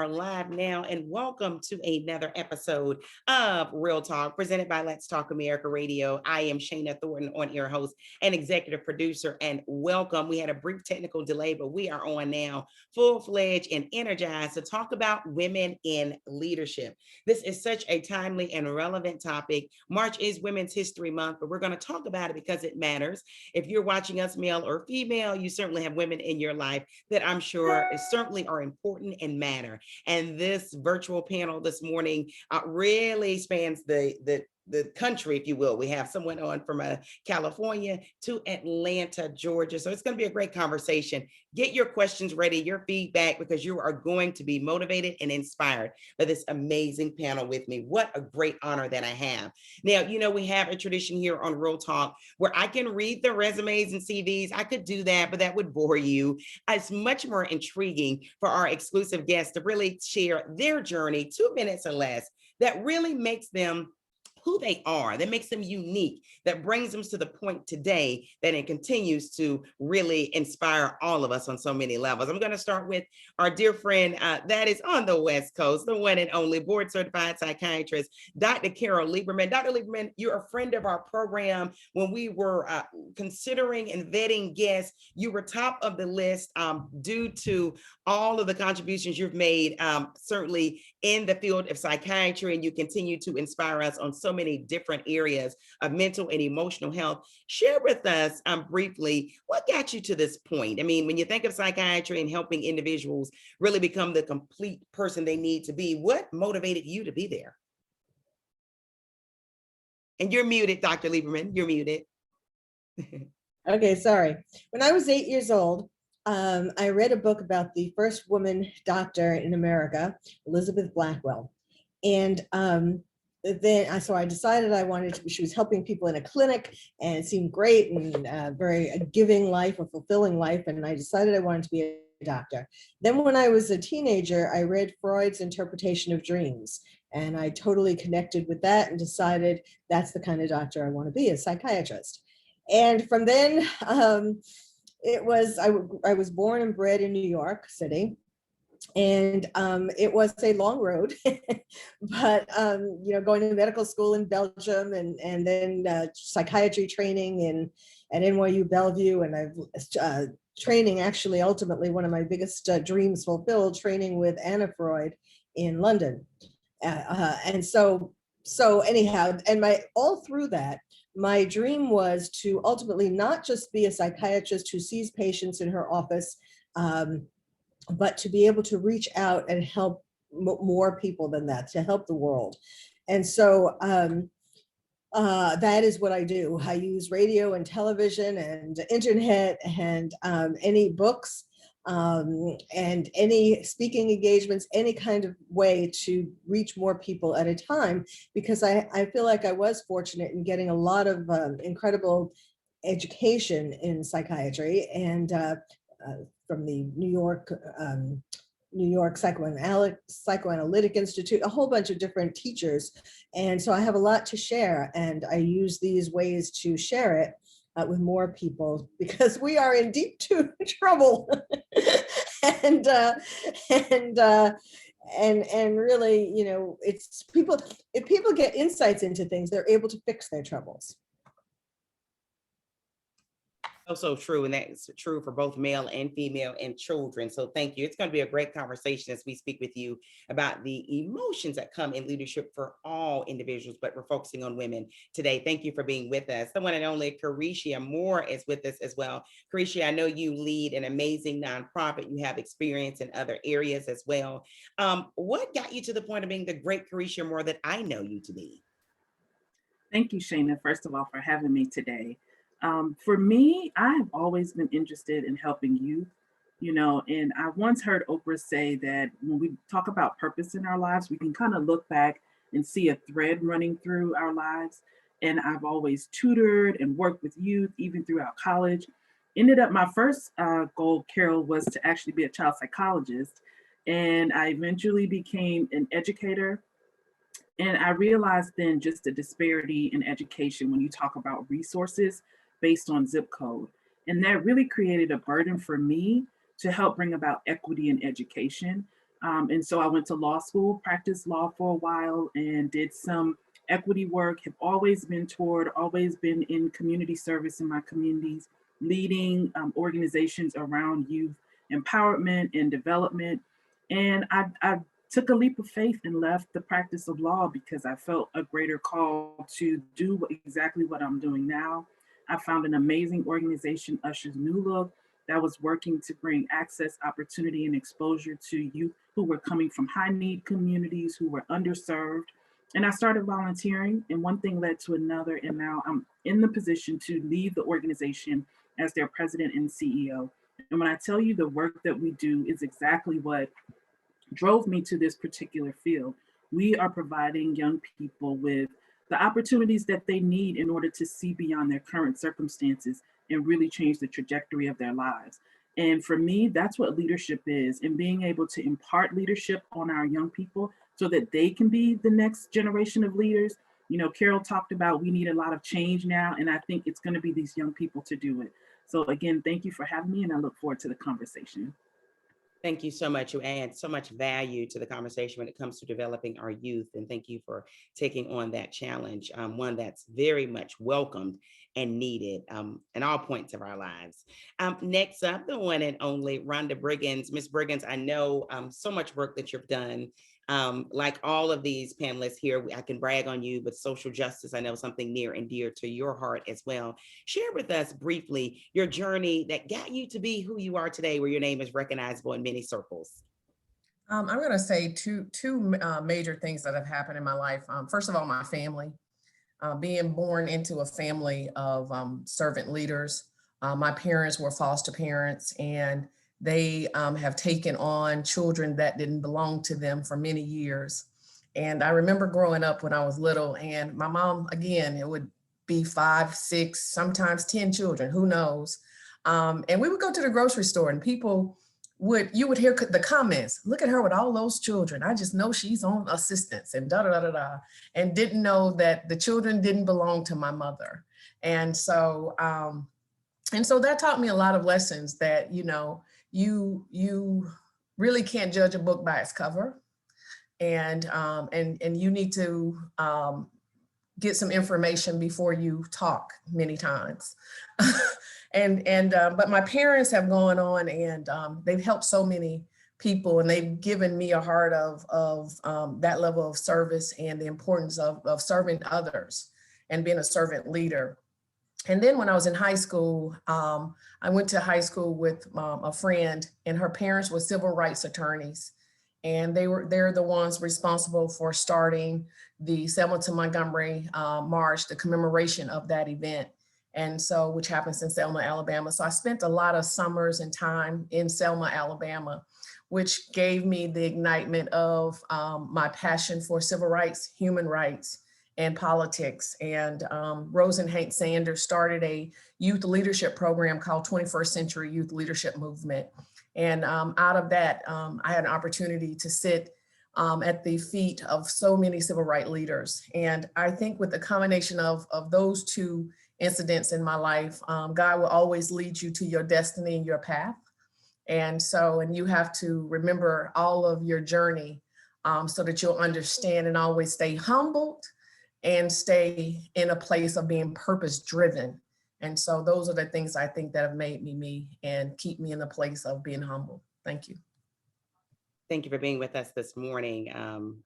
are live now, and welcome to another episode of Real Talk presented by Let's Talk America Radio. I am Shana Thornton, on-air host and executive producer, and welcome. We had a brief technical delay, but we are on now, full-fledged and energized to talk about women in leadership. This is such a timely and relevant topic. March is Women's History Month, but we're going to talk about it because it matters. If you're watching us, male or female, you certainly have women in your life that I'm sure certainly are important and matter. And this virtual panel this morning really spans the country, if you will. We have someone on from California to Atlanta, Georgia. So it's going to be a great conversation. Get your questions ready, your feedback, because you are going to be motivated and inspired by this amazing panel with me. What a great honor that I have. Now, you know, we have a tradition here on Real Talk where I can read the resumes and CVs. I could do that, but that would bore you. It's much more intriguing for our exclusive guests to really share their journey, 2 minutes or less, that really makes them who they are, that makes them unique, that brings them to the point today that it continues to really inspire all of us on so many levels. I'm going to start with our dear friend that is on the West Coast, the one and only board certified psychiatrist, Dr. Carol Lieberman. Dr. Lieberman, you're a friend of our program. When we were considering and vetting guests, you were top of the list due to all of the contributions you've made, certainly in the field of psychiatry, and you continue to inspire us on so many different areas of mental and emotional health. Share with us briefly what got you to this point. I mean, when you think of psychiatry and helping individuals really become the complete person they need to be, what motivated you to be there? And you're muted, Dr. Lieberman, you're muted. Okay, sorry. When I was 8 years old, I read a book about the first woman doctor in America, Elizabeth Blackwell. And so I decided I wanted to, she was helping people in a clinic and it seemed great and very a giving life, a fulfilling life. And I decided I wanted to be a doctor. Then when I was a teenager, I read Freud's interpretation of dreams. And I totally connected with that and decided that's the kind of doctor I want to be, a psychiatrist. And from then, I was born and bred in New York City. And it was a long road, but going to medical school in Belgium and then psychiatry training at NYU Bellevue, and I've training actually ultimately one of my biggest dreams fulfilled, training with Anna Freud in London, and so anyhow, and all through that. My dream was to ultimately not just be a psychiatrist who sees patients in her office, but to be able to reach out and help more people than that, to help the world. And so that is what I do. I use radio and television and internet and any books and any speaking engagements, any kind of way to reach more people at a time, because I feel like I was fortunate in getting a lot of incredible education in psychiatry and from the New York Psychoanalytic Institute, a whole bunch of different teachers. And so I have a lot to share, and I use these ways to share it with more people, because we are in deep trouble. and really, it's people, if people get insights into things, they're able to fix their troubles. So true, and that's true for both male and female and children. So thank you. It's going to be a great conversation as we speak with you about the emotions that come in leadership for all individuals, but we're focusing on women today. Thank you for being with us. The one and only Carisha Moore is with us as well. Carisha, I know you lead an amazing nonprofit. You have experience in other areas as well. What got you to the point of being the great Carisha Moore that I know you to be? Thank you, Shana, first of all, for having me today. For me, I have always been interested in helping youth, and I once heard Oprah say that when we talk about purpose in our lives, we can kind of look back and see a thread running through our lives. And I've always tutored and worked with youth, even throughout college. Ended up, my first goal, Carol, was to actually be a child psychologist. And I eventually became an educator. And I realized then just the disparity in education when you talk about resources based on zip code. And that really created a burden for me to help bring about equity in education. And so I went to law school, practiced law for a while, and did some equity work, have always mentored, always been in community service in my communities, leading organizations around youth empowerment and development. And I took a leap of faith and left the practice of law because I felt a greater call to do exactly what I'm doing now. I found an amazing organization, Usher's New Look, that was working to bring access, opportunity, and exposure to youth who were coming from high need communities, who were underserved. And I started volunteering, and one thing led to another. And now I'm in the position to lead the organization as their president and CEO. And when I tell you the work that we do is exactly what drove me to this particular field. We are providing young people with the opportunities that they need in order to see beyond their current circumstances and really change the trajectory of their lives. And for me, that's what leadership is, and being able to impart leadership on our young people so that they can be the next generation of leaders. You know, Carol talked about we need a lot of change now, and I think it's going to be these young people to do it. So again, thank you for having me, and I look forward to the conversation. Thank you so much. You add so much value to the conversation when it comes to developing our youth. And thank you for taking on that challenge, one that's very much welcomed and needed in all points of our lives. Next up, the one and only Rhonda Briggins. Miss Briggins, I know so much work that you've done. Like all of these panelists here, I can brag on you with social justice. I know something near and dear to your heart as well. Share with us briefly your journey that got you to be who you are today, where your name is recognizable in many circles. I'm going to say two major things that have happened in my life. First of all, my family, being born into a family of servant leaders. My parents were foster parents, and they have taken on children that didn't belong to them for many years. And I remember growing up when I was little, and my mom, again, it would be 5, 6, sometimes 10 children, who knows? And we would go to the grocery store, and you would hear the comments, look at her with all those children. I just know she's on assistance and da da da da, and didn't know that the children didn't belong to my mother. And so that taught me a lot of lessons that, you really can't judge a book by its cover. And you need to get some information before you talk many times. But my parents have gone on, and they've helped so many people, and they've given me a heart of that level of service and the importance of serving others and being a servant leader. And then when I was in high school, I went to high school with a friend, and her parents were civil rights attorneys. And they're the ones responsible for starting the Selma to Montgomery March, the commemoration of that event. And so, which happens in Selma, Alabama. So I spent a lot of summers and time in Selma, Alabama, which gave me the ignitement of my passion for civil rights, human rights, and politics. And Rose and Hank Sanders started a youth leadership program called 21st Century Youth Leadership Movement. And out of that, I had an opportunity to sit at the feet of so many civil rights leaders. And I think with the combination of those two incidents in my life, God will always lead you to your destiny and your path. And you have to remember all of your journey so that you'll understand and always stay humbled and stay in a place of being purpose driven. And so those are the things I think that have made me me and keep me in the place of being humble. Thank you. Thank you for being with us this morning.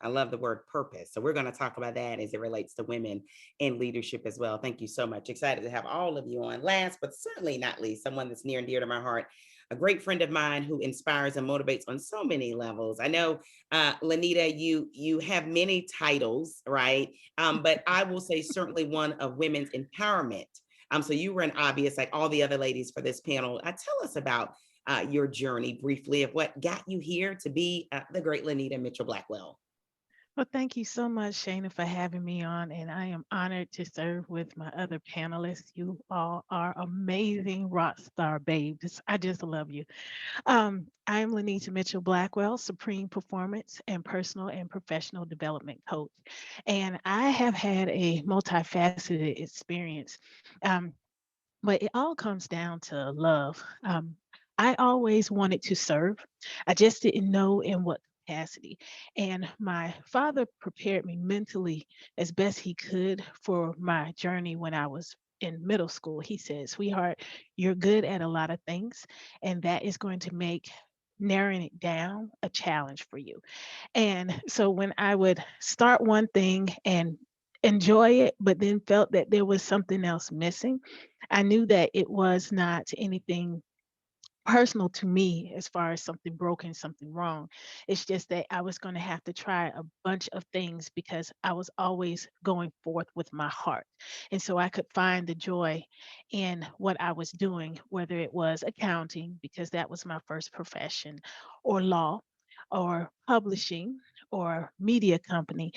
I love the word purpose. So we're going to talk about that as it relates to women in leadership as well. Thank you so much. Excited to have all of you on. Last, but certainly not least, someone that's near and dear to my heart, a great friend of mine who inspires and motivates on so many levels. I know, Lanita, you have many titles, right? But I will say certainly one of women's empowerment. So you were an obvious, like all the other ladies for this panel. Tell us about your journey briefly of what got you here to be the great Lanita Mitchell Blackwell. Well, thank you so much, Shana, for having me on, and I am honored to serve with my other panelists. You all are amazing rock star babes. I just love you. I am Lanita Mitchell Blackwell, Supreme Performance and Personal and Professional Development Coach, and I have had a multifaceted experience, but it all comes down to love. I always wanted to serve. I just didn't know in what capacity. And my father prepared me mentally as best he could for my journey when I was in middle school. He said, "Sweetheart, you're good at a lot of things, and that is going to make narrowing it down a challenge for you." And so when I would start one thing and enjoy it, but then felt that there was something else missing, I knew that it was not anything personal to me as far as something broken, something wrong. It's just that I was going to have to try a bunch of things because I was always going forth with my heart. And so I could find the joy in what I was doing, whether it was accounting, because that was my first profession, or law, or publishing, or media company.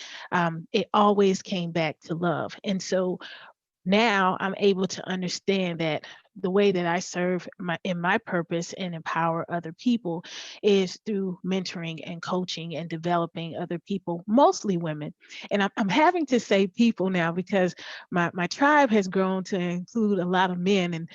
It always came back to love. And so now I'm able to understand that the way that I serve in my purpose and empower other people is through mentoring and coaching and developing other people, mostly women. And I'm having to say people now because my tribe has grown to include a lot of men, and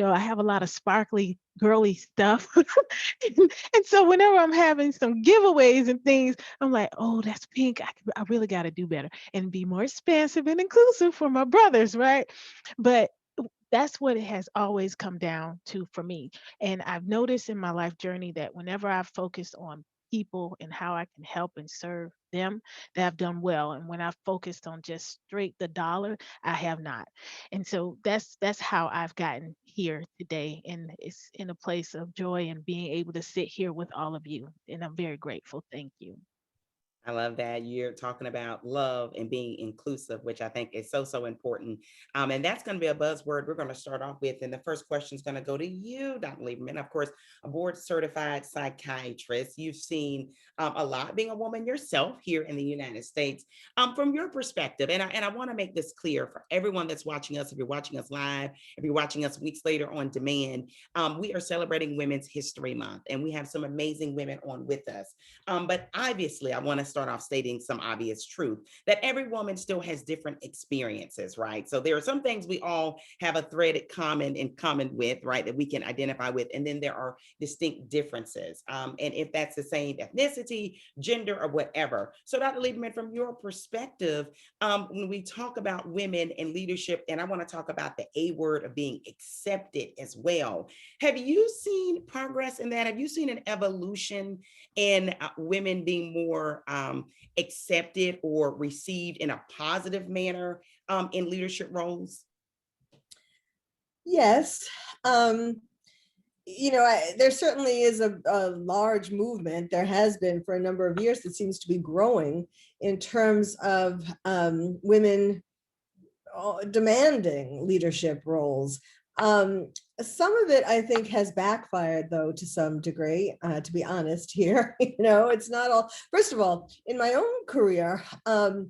I have a lot of sparkly girly stuff. And so whenever I'm having some giveaways and things, I'm like, oh, that's pink. I really got to do better and be more expansive and inclusive for my brothers, right? But that's what it has always come down to for me. And I've noticed in my life journey that whenever I've focused on people and how I can help and serve them, that I've done well. And when I've focused on just straight the dollar, I have not. And so that's how I've gotten here today. And it's in a place of joy and being able to sit here with all of you. And I'm very grateful. Thank you. I love that you're talking about love and being inclusive, which I think is so, so important. And that's going to be a buzzword we're going to start off with. And the first question is going to go to you, Dr. Lieberman. Of course, a board certified psychiatrist. You've seen a lot being a woman yourself here in the United States. From your perspective, and I want to make this clear for everyone that's watching us, if you're watching us live, if you're watching us weeks later on demand, we are celebrating Women's History Month, and we have some amazing women on with us. But obviously, I want to start off stating some obvious truth that every woman still has different experiences, right? So there are some things we all have a thread in common with, right, that we can identify with, and then there are distinct differences. And if that's the same ethnicity, gender, or whatever. So, Dr. Lieberman, from your perspective, when we talk about women in leadership, and I want to talk about the A word of being accepted as well. Have you seen progress in that? Have you seen an evolution in women being more accepted or received in a positive manner in leadership roles? Yes. There certainly is a large movement. There has been for a number of years that seems to be growing in terms of women demanding leadership roles. Some of it, I think, has backfired, though, to some degree, to be honest here. It's not all. First of all, in my own career, I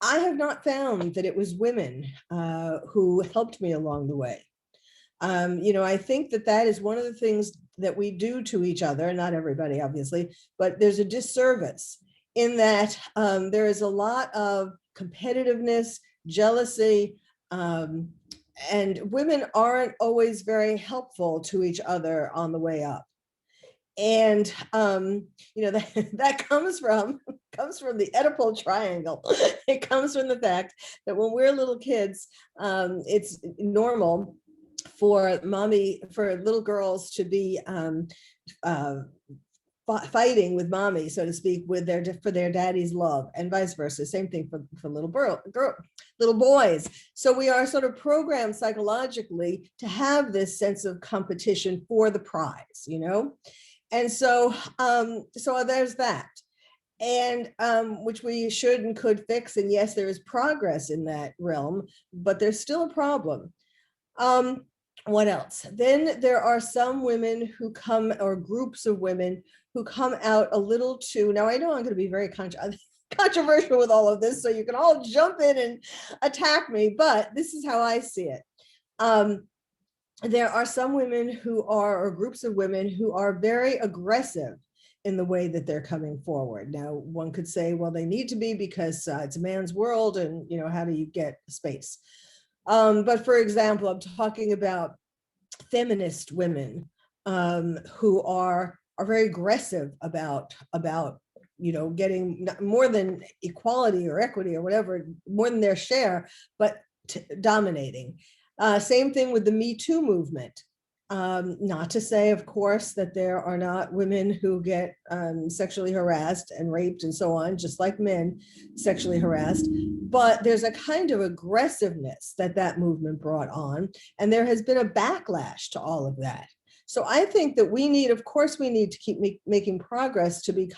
have not found that it was women who helped me along the way. I think that is one of the things that we do to each other, not everybody, obviously, but there's a disservice in that there is a lot of competitiveness, jealousy, and women aren't always very helpful to each other on the way up. And that comes from the Oedipal triangle. It comes from the fact that when we're little kids, it's normal for little girls to be fighting with mommy, so to speak, for their daddy's love, and vice versa. Same thing for little boys. So we are sort of programmed psychologically to have this sense of competition for the prize, and so there's that, and which we should and could fix. And yes, there is progress in that realm, but there's still a problem. What else? Then there are some women who come, or groups of women who come out a little too. Now I know I'm going to be very controversial with all of this, so you can all jump in and attack me, but this is how I see it. There are some women or groups of women who are very aggressive in the way that they're coming forward. Now, one could say, well, they need to be because it's a man's world, and how do you get space? But for example, I'm talking about feminist women who are are very aggressive about getting more than equality or equity or whatever, more than their share, but dominating. Same thing with the Me Too movement. Not to say, of course, that there are not women who get sexually harassed and raped and so on, just like men sexually harassed, but there's a kind of aggressiveness that movement brought on, and there has been a backlash to all of that. So I think that we need to keep making progress to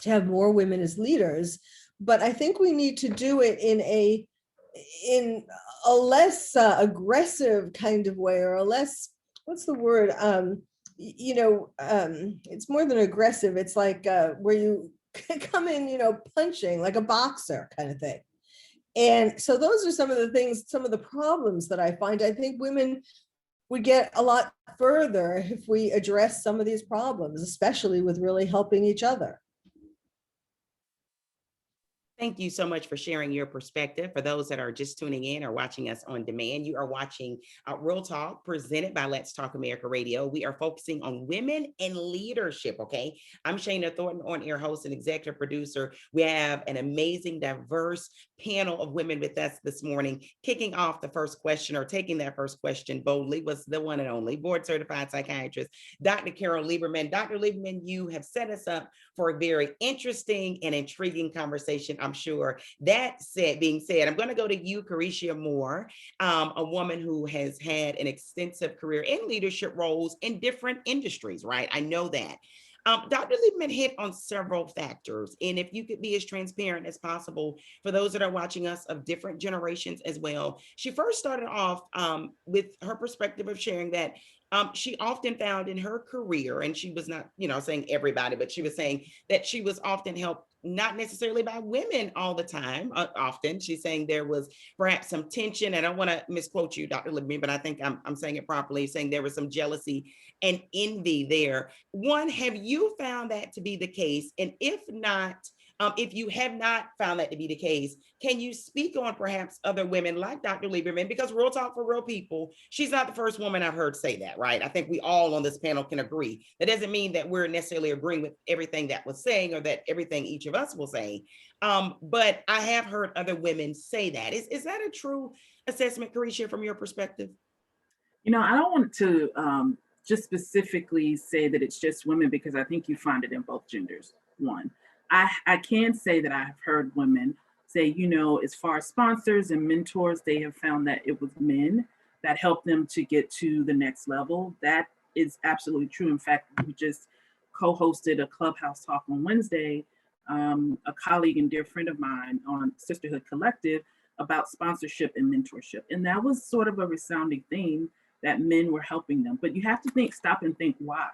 have more women as leaders, but I think we need to do it in a less aggressive kind of way, or a less, what's the word? It's more than aggressive. It's like where you come in, punching like a boxer kind of thing. And so those are some of the things, some of the problems that I find. I think women would get a lot further if we address some of these problems, especially with really helping each other. Thank you so much for sharing your perspective. For those that are just tuning in or watching us on demand, you are watching Real Talk presented by Let's Talk America Radio. We are focusing on women in leadership, okay? I'm Shana Thornton, on-air host and executive producer. We have an amazing, diverse panel of women with us this morning. Kicking off the first question, or taking that first question boldly, was the one and only board-certified psychiatrist, Dr. Carol Lieberman. Dr. Lieberman, you have set us up for a very interesting and intriguing conversation, I'm sure. That being said, I'm going to go to you, Carisha Moore, a woman who has had an extensive career in leadership roles in different industries, right? I know that. Dr. Lieberman hit on several factors, and if you could be as transparent as possible for those that are watching us of different generations as well. She first started off with her perspective of sharing that she often found in her career, and she was not, saying everybody, but she was saying that she was often helped not necessarily by women all the time. Often she's saying there was perhaps some tension. I don't want to misquote you, Dr. Levine, but I think I'm saying it properly, saying there was some jealousy and envy there. One, have you found that to be the case? And if not, if you have not found that to be the case, can you speak on perhaps other women like Dr. Lieberman? Because Real Talk for Real People, she's not the first woman I've heard say that, right? I think we all on this panel can agree. That doesn't mean that we're necessarily agreeing with everything that was saying, or that everything each of us will say. But I have heard other women say that. Is that a true assessment, Carisha, from your perspective? I don't want to just specifically say that it's just women, because I think you find it in both genders. One, I can say that I've heard women say, as far as sponsors and mentors, they have found that it was men that helped them to get to the next level. That is absolutely true. In fact, we just co-hosted a Clubhouse talk on Wednesday, a colleague and dear friend of mine on Sisterhood Collective, about sponsorship and mentorship. And that was sort of a resounding theme, that men were helping them. But you have to stop and think why.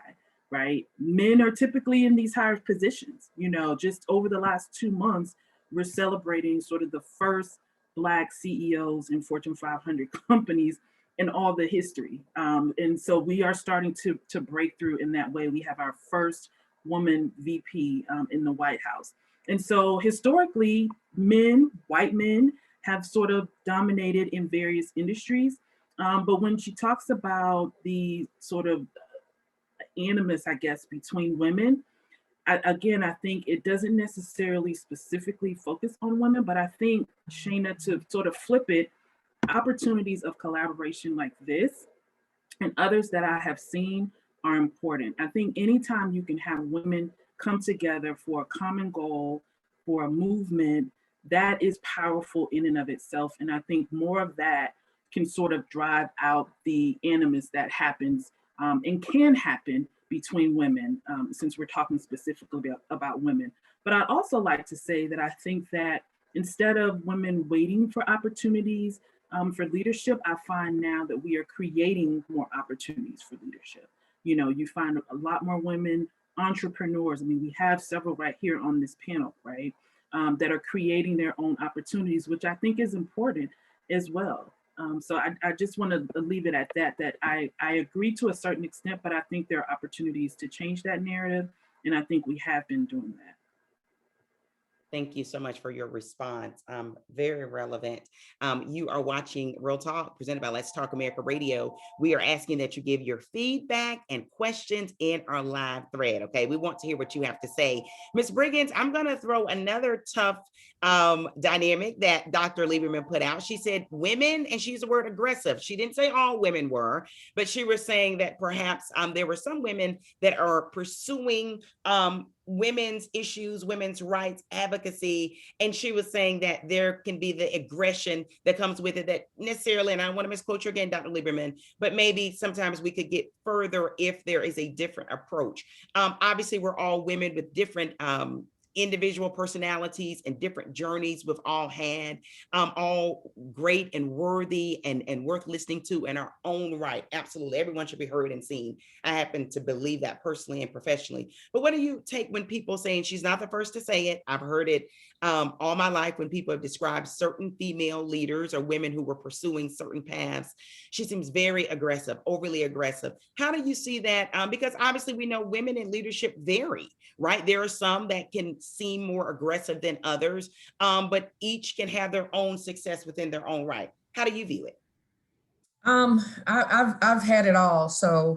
Right? Men are typically in these higher positions. Just over the last 2 months, we're celebrating sort of the first Black CEOs in Fortune 500 companies in all the history. And so we are starting to break through in that way. We have our first woman VP in the White House. And so historically, white men, have sort of dominated in various industries. But when she talks about the sort of animus, I guess, between women, I think it doesn't necessarily specifically focus on women, but I think, Shana, to sort of flip it, opportunities of collaboration like this and others that I have seen are important. I think anytime you can have women come together for a common goal, for a movement, that is powerful in and of itself. And I think more of that can sort of drive out the animus that happens and can happen between women, since we're talking specifically about women. But I'd also like to say that I think that instead of women waiting for opportunities for leadership, I find now that we are creating more opportunities for leadership. You find a lot more women entrepreneurs. I mean, we have several right here on this panel, right, that are creating their own opportunities, which I think is important as well. So I just want to leave it at that I agree to a certain extent, but I think there are opportunities to change that narrative. And I think we have been doing that. Thank you so much for your response. Very relevant. You are watching Real Talk presented by Let's Talk America Radio. We are asking that you give your feedback and questions in our live thread. Okay, we want to hear what you have to say. Ms. Briggins, I'm going to throw another tough dynamic that Dr. Lieberman put out. She said women, and she used the word aggressive. She didn't say all women were, but she was saying that perhaps there were some women that are pursuing women's issues, women's rights, advocacy. And she was saying that there can be the aggression that comes with it that necessarily, and I don't want to misquote you again, Dr. Lieberman, but maybe sometimes we could get further if there is a different approach. Obviously, we're all women with different individual personalities and different journeys we've all had, all great and worthy and worth listening to in our own right. Absolutely. Everyone should be heard and seen. I happen to believe that personally and professionally. But what do you take when people saying, she's not the first to say it? I've heard it all my life when people have described certain female leaders or women who were pursuing certain paths. She seems very aggressive, overly aggressive. How do you see that? Because obviously we know women in leadership vary, right? There are some that can seem more aggressive than others, but each can have their own success within their own right. How do you view it? I've had it all,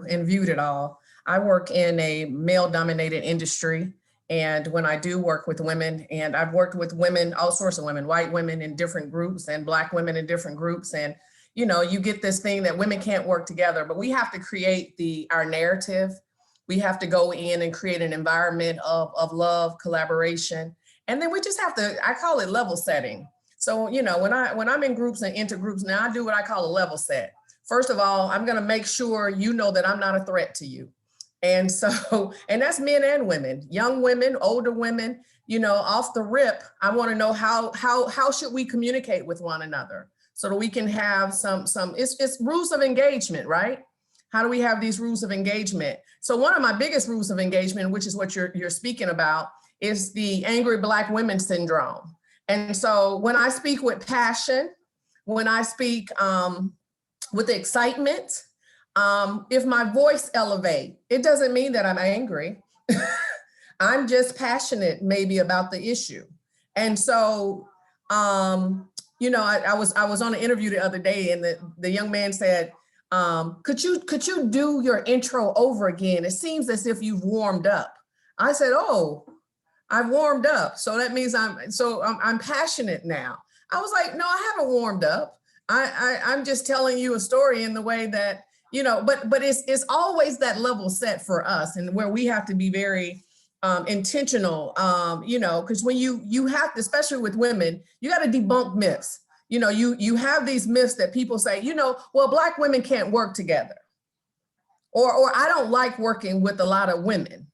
and viewed it all. I work in a male-dominated industry, and when I do work with women, and I've worked with women, all sorts of women, white women in different groups, and Black women in different groups, and you get this thing that women can't work together, but we have to create our narrative. We have to go in and create an environment of love, collaboration, and then we just have to, I call it level setting. So, when I'm in groups and intergroups, now I do what I call a level set. First of all, I'm going to make sure you know that I'm not a threat to you. And so, and that's men and women, young women, older women, off the rip. I want to know how should we communicate with one another so that we can have it's rules of engagement, right? How do we have these rules of engagement? So one of my biggest rules of engagement, which is what you're speaking about, is the angry Black women syndrome. And so when I speak with passion, when I speak with excitement, if my voice elevates, it doesn't mean that I'm angry. I'm just passionate maybe about the issue. And so, I was on an interview the other day, and the young man said, could you do your intro over again? It seems as if you've warmed up. I said, oh, I've warmed up. So that means I'm passionate now. I was like, no, I haven't warmed up. I'm just telling you a story in the way that, but it's always that level set for us, and where we have to be very intentional, because when you have to, especially with women, you got to debunk myths. You have these myths that people say, well, Black women can't work together, or I don't like working with a lot of women.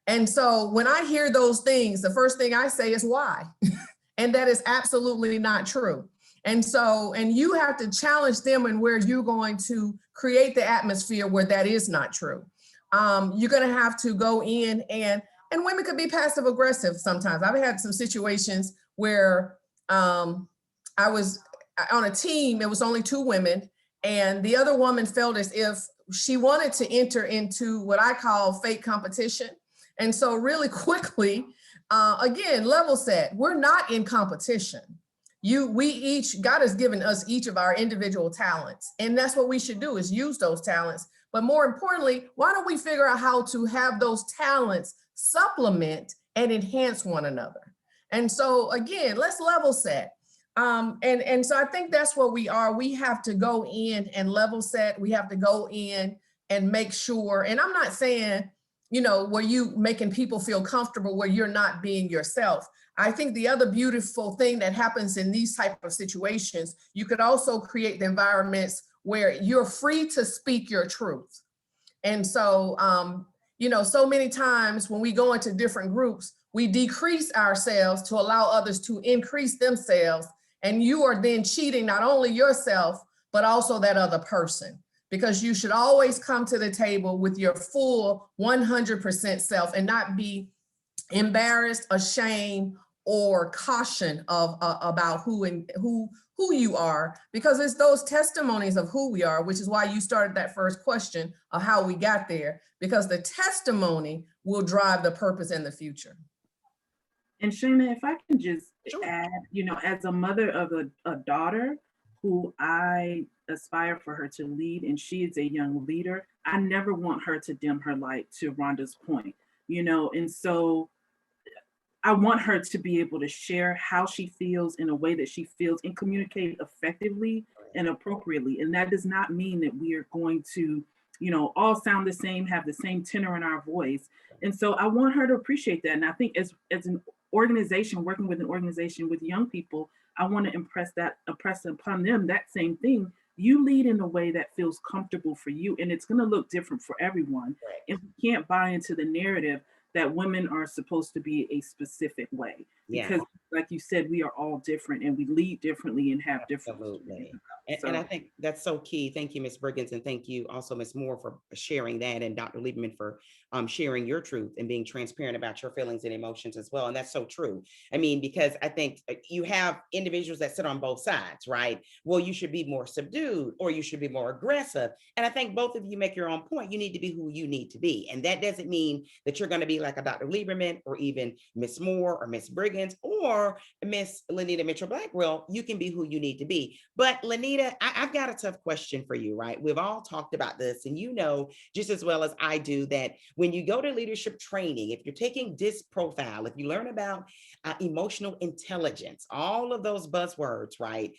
And so when I hear those things, the first thing I say is why? And that is absolutely not true. And so, and you have to challenge them and where you're going to create the atmosphere where that is not true. You're going to have to go in and women could be passive aggressive sometimes. I've had some situations where I was on a team, it was only 2 women, and the other woman felt as if she wanted to enter into what I call fake competition. And so really quickly, again, level set, we're not in competition. God has given us each of our individual talents, and that's what we should do, is use those talents. But more importantly, why don't we figure out how to have those talents supplement and enhance one another? And so again, let's level set. And so I think that's what we are. We have to go in and level set. We have to go in and make sure, and I'm not saying, where you making people feel comfortable where you're not being yourself. I think the other beautiful thing that happens in these type of situations, you could also create the environments where you're free to speak your truth. And so, so many times when we go into different groups, we decrease ourselves to allow others to increase themselves. And you are then cheating not only yourself, but also that other person. Because you should always come to the table with your full 100% self and not be embarrassed, ashamed, or caution about who you are, because it's those testimonies of who we are, which is why you started that first question of how we got there, because the testimony will drive the purpose in the future. And Shayna, if I can just Sure. add, as a mother of a daughter who I aspire for her to lead, and she is a young leader, I never want her to dim her light, to Rhonda's point, and so I want her to be able to share how she feels in a way that she feels and communicate effectively and appropriately. And that does not mean that we are going to, all sound the same, have the same tenor in our voice. And so I want her to appreciate that. And I think as an organization, working with an organization with young people, I want to impress upon them that same thing. You lead in a way that feels comfortable for you, and it's going to look different for everyone. Correct. And we can't buy into the narrative that women are supposed to be a specific way, Yeah. because like you said, we are all different and we lead differently and have different stories Absolutely. about. And I So think that's so key. Thank you, Ms. Briggins. And thank you also, Ms. Moore, for sharing that, and Dr. Lieberman for sharing your truth and being transparent about your feelings and emotions as well. And that's so true. I mean, because I think you have individuals that sit on both sides, right? Well, you should be more subdued or you should be more aggressive. And I think both of you make your own point. You need to be who you need to be. And that doesn't mean that you're going to be like a Dr. Lieberman or even Ms. Moore or Ms. Briggins or Miss Lanita Mitchell Blackwell. You can be who you need to be. But Lanita, I've got a tough question for you, right? We've all talked about this, and you know just as well as I do that when you go to leadership training, if you're taking DISC profile, if you learn about emotional intelligence, all of those buzzwords, right?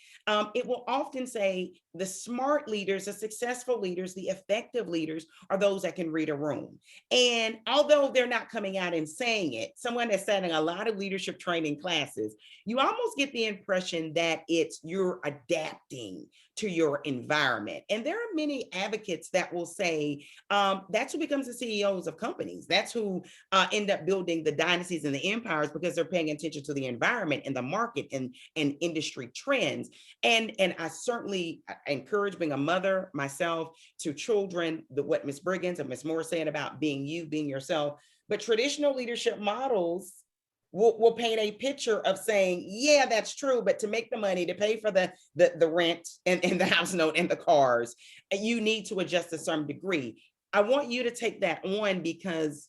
It will often say the smart leaders, the successful leaders, the effective leaders are those that can read a room. And although they're not coming out and saying it, someone that's setting a lot of leadership training classes, you almost get the impression that it's you're adapting to your environment. And there are many advocates that will say that's who becomes the CEOs of companies. That's who end up building the dynasties and the empires, because they're paying attention to the environment and the market and industry trends. And I certainly encourage, being a mother myself to children, what Ms. Briggins and Ms. Moore saying about being you, being yourself. But traditional leadership models will paint a picture of saying, yeah, that's true, but to make the money to pay for the rent and the house note and the cars, you need to adjust to some degree. I want you to take that on, because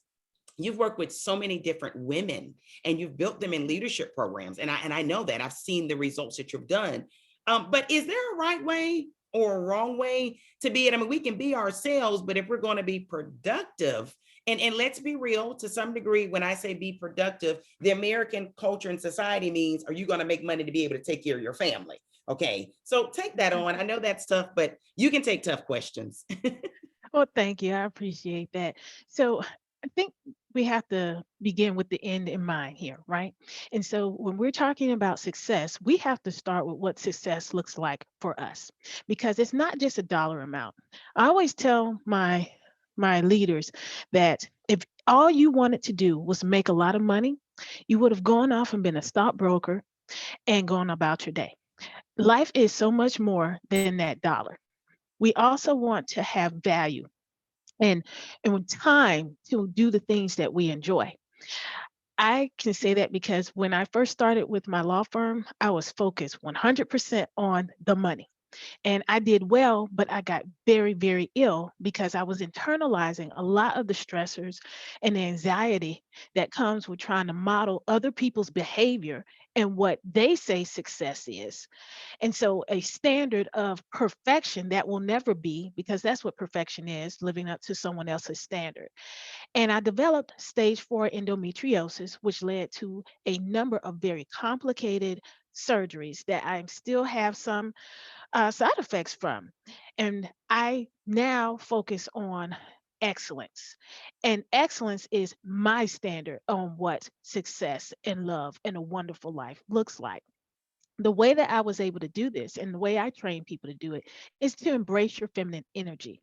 you've worked with so many different women and you've built them in leadership programs. And I know that I've seen the results that you've done. But is there a right way or a wrong way to be it? I mean, we can be ourselves, but if we're going to be productive, and let's be real, to some degree, when I say be productive, the American culture and society means, are you going to make money to be able to take care of your family? Okay, so take that on. I know that's tough, but you can take tough questions. Well, thank you. I appreciate that. So I think we have to begin with the end in mind here, right? And so when we're talking about success, we have to start with what success looks like for us, because it's not just a dollar amount. I always tell my leaders that if all you wanted to do was make a lot of money, you would have gone off and been a stockbroker and gone about your day. Life is so much more than that dollar. We also want to have value and and time to do the things that we enjoy. I can say that because when I first started with my law firm, I was focused 100% on the money. And I did well, but I got very, very ill because I was internalizing a lot of the stressors and the anxiety that comes with trying to model other people's behavior and what they say success is. And so a standard of perfection that will never be, because that's what perfection is, living up to someone else's standard. And I developed stage 4 endometriosis, which led to a number of very complicated surgeries that I still have some side effects from. And I now focus on excellence. And excellence is my standard on what success and love and a wonderful life looks like. The way that I was able to do this and the way I train people to do it is to embrace your feminine energy.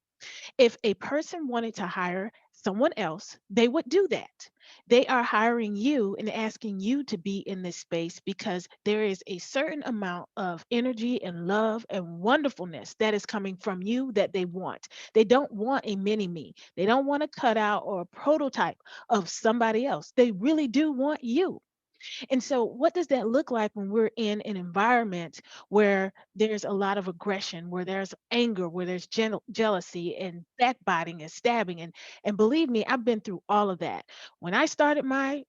If a person wanted to hire someone else, they would do that. They are hiring you and asking you to be in this space because there is a certain amount of energy and love and wonderfulness that is coming from you that they want. They don't want a mini me. They don't want a cutout or a prototype of somebody else. They really do want you. And so, what does that look like when we're in an environment where there's a lot of aggression, where there's anger, where there's jealousy and backbiting and stabbing? And believe me, I've been through all of that. When I started my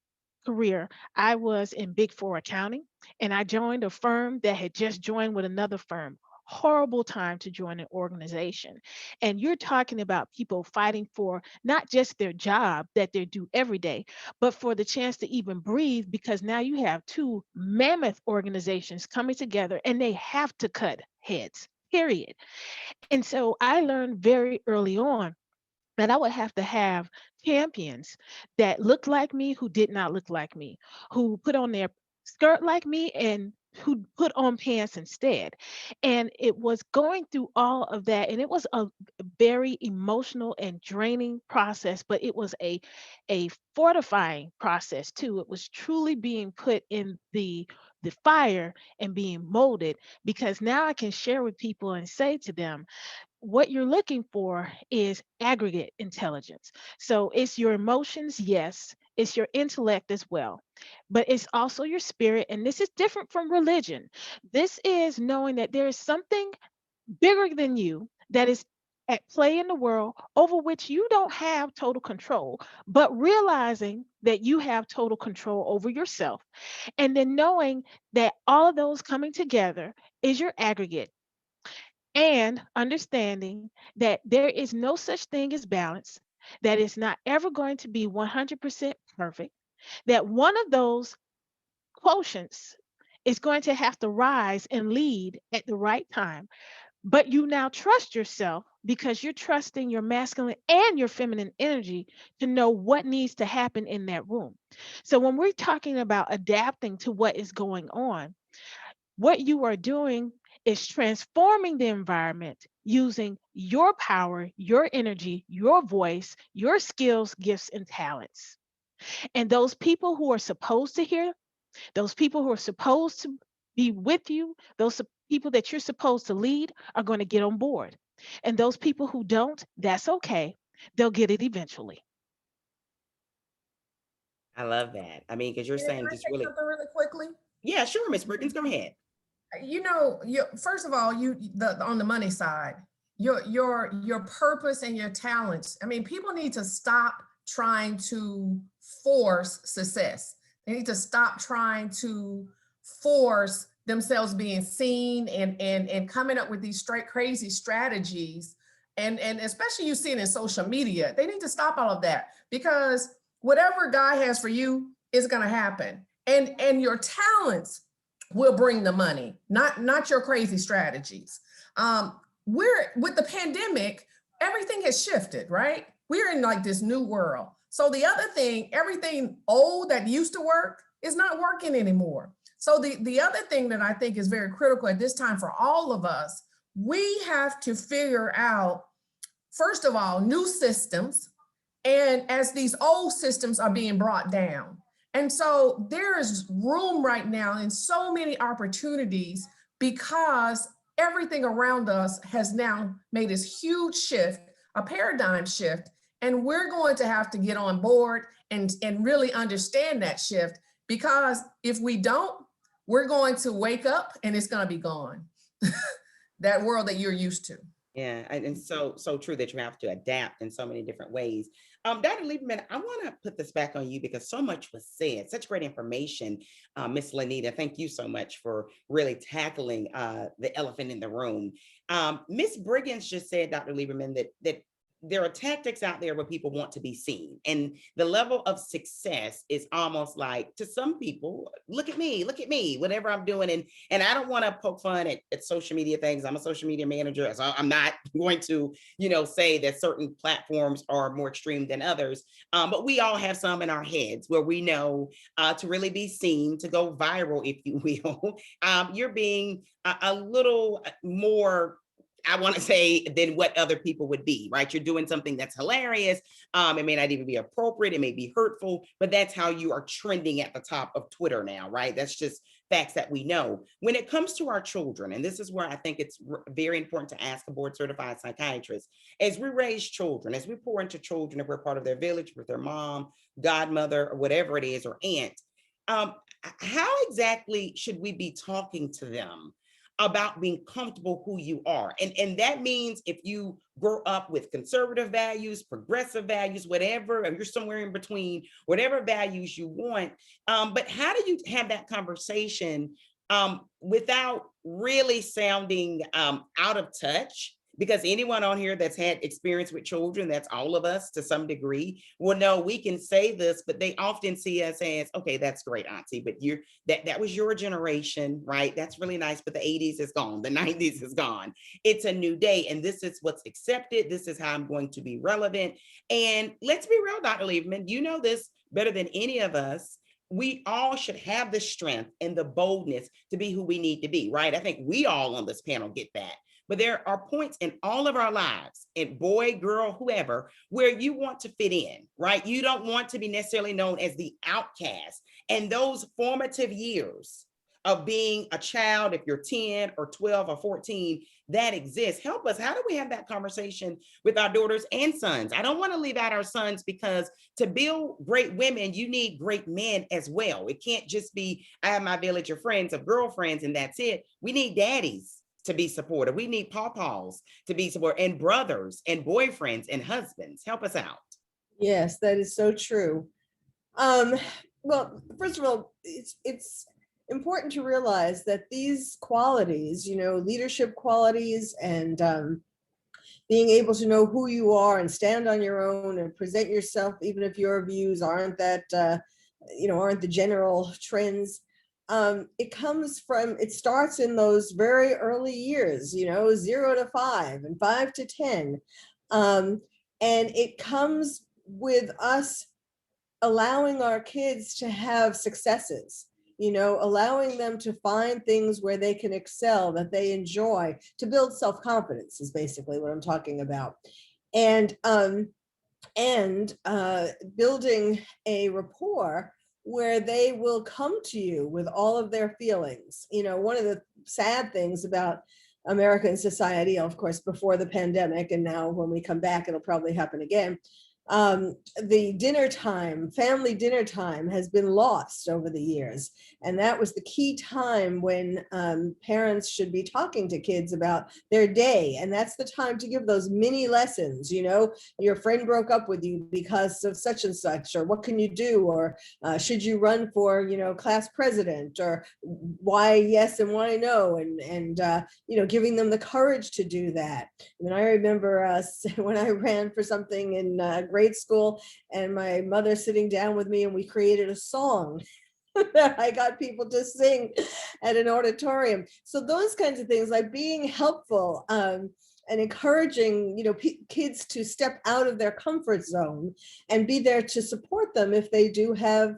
career, I was in Big Four accounting, and I joined a firm that had just joined with another firm. Horrible time to join an organization. And you're talking about people fighting for not just their job that they do every day, but for the chance to even breathe, because now you have two mammoth organizations coming together and they have to cut heads, period. And so I learned very early on that I would have to have champions that looked like me, who did not look like me, who put on their skirt like me, and who put on pants instead. And it was going through all of that. And it was a very emotional and draining process, but it was a fortifying process too. It was truly being put in the fire and being molded, because now I can share with people and say to them, what you're looking for is aggregate intelligence. So it's your emotions, yes, it's your intellect as well, but it's also your spirit. And this is different from religion. This is knowing that there is something bigger than you that is at play in the world over which you don't have total control, but realizing that you have total control over yourself. And then knowing that all of those coming together is your aggregate, and understanding that there is no such thing as balance, that it's not ever going to be 100% perfect, that one of those quotients is going to have to rise and lead at the right time. But you now trust yourself because you're trusting your masculine and your feminine energy to know what needs to happen in that room. So when we're talking about adapting to what is going on, what you are doing is transforming the environment using your power, your energy, your voice, your skills, gifts, and talents. And those people who are supposed to hear, those people who are supposed to be with you, people that you're supposed to lead are going to get on board. And those people who don't, that's okay. They'll get it eventually. I love that. I mean, because you're Can saying I just say really, something really quickly? yeah, sure, Miss Briggins, go ahead. You first of all, on the money side, your purpose and your talents. I mean, people need to stop trying to force success. They need to stop trying to force themselves being seen and coming up with these straight crazy strategies. And especially you see it in social media. They need to stop all of that, because whatever God has for you is going to happen. And your talents will bring the money, not your crazy strategies. We're with the pandemic, everything has shifted, right? We're in like this new world. So the other thing, everything old that used to work is not working anymore. So the other thing that I think is very critical at this time for all of us, we have to figure out, first of all, new systems, and as these old systems are being brought down. And so there is room right now and so many opportunities, because everything around us has now made this huge shift, a paradigm shift. And we're going to have to get on board and really understand that shift, because if we don't, we're going to wake up and it's going to be gone. That world that you're used to. Yeah, and so true that you have to adapt in so many different ways. Dr. Lieberman, I want to put this back on you because so much was said, such great information. Miss Lanita, thank you so much for really tackling the elephant in the room. Miss Briggins just said, Dr. Lieberman, that there are tactics out there where people want to be seen, and the level of success is almost like, to some people, look at me, whatever I'm doing. And I don't want to poke fun at social media things. I'm a social media manager, so I'm not going to, say that certain platforms are more extreme than others. But we all have some in our heads where we know to really be seen, to go viral, if you will, you're being a little more, I want to say, than what other people would be, right? You're doing something that's hilarious. It may not even be appropriate. It may be hurtful, but that's how you are trending at the top of Twitter now, right? That's just facts that we know. When it comes to our children, and this is where I think it's very important to ask a board certified psychiatrist, as we raise children, as we pour into children, if we're part of their village with their mom, godmother, or whatever it is, or aunt, how exactly should we be talking to them about being comfortable who you are. And that means if you grow up with conservative values, progressive values, whatever, or you're somewhere in between, whatever values you want. But how do you have that conversation without really sounding out of touch? Because anyone on here that's had experience with children, that's all of us to some degree, will know we can say this, but they often see us as, okay, that's great, Auntie, but that was your generation, right? That's really nice, but the 80s is gone, the 90s is gone. It's a new day, and this is what's accepted. This is how I'm going to be relevant. And let's be real, Dr. Lieberman, you know this better than any of us. We all should have the strength and the boldness to be who we need to be, right? I think we all on this panel get that. But there are points in all of our lives, and boy, girl, whoever, where you want to fit in, right? You don't want to be necessarily known as the outcast. And those formative years of being a child, if you're 10 or 12 or 14, that exists. Help us. How do we have that conversation with our daughters and sons? I don't want to leave out our sons, because to build great women, you need great men as well. It can't just be, I have my village of friends, of girlfriends, and that's it. We need daddies to be supportive. We need pawpaws to be supportive, and brothers and boyfriends and husbands. Help us out. Yes, that is so true. Well, first of all, it's important to realize that these qualities, leadership qualities, and being able to know who you are and stand on your own and present yourself, even if your views aren't that, aren't the general trends. It starts in those very early years, 0 to 5 and 5 to 10. And it comes with us allowing our kids to have successes, allowing them to find things where they can excel, that they enjoy, to build self-confidence is basically what I'm talking about. And building a rapport where they will come to you with all of their feelings. One of the sad things about American society, of course, before the pandemic, and now when we come back, it'll probably happen again. The family dinner time has been lost over the years. And that was the key time when parents should be talking to kids about their day. And that's the time to give those mini lessons, your friend broke up with you because of such and such, or what can you do? Or should you run for, class president, or why yes and why no? And giving them the courage to do that. I remember when I ran for something in grade school, and my mother sitting down with me, and we created a song that I got people to sing at an auditorium. So those kinds of things, like being helpful and encouraging, kids to step out of their comfort zone and be there to support them if they do have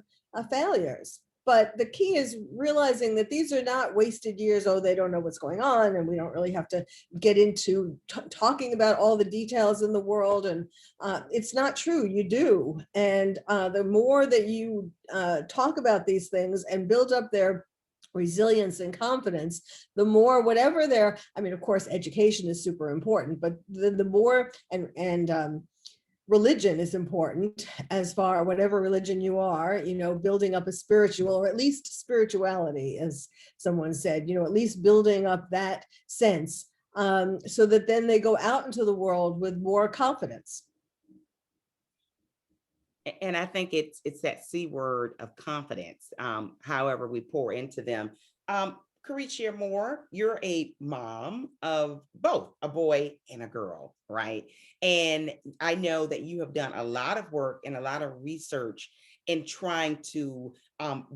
failures. But the key is realizing that these are not wasted years. Oh, they don't know what's going on, and we don't really have to get into talking about all the details in the world. And it's not true. You do. And the more that you talk about these things and build up their resilience and confidence, the more whatever of course, education is super important, but the more and religion is important, as far whatever religion you are, building up a spiritual, or at least spirituality, as someone said, at least building up that sense, so that then they go out into the world with more confidence. And I think it's that C word of confidence, however we pour into them. Caricia Moore, you're a mom of both a boy and a girl, right? And I know that you have done a lot of work and a lot of research in trying to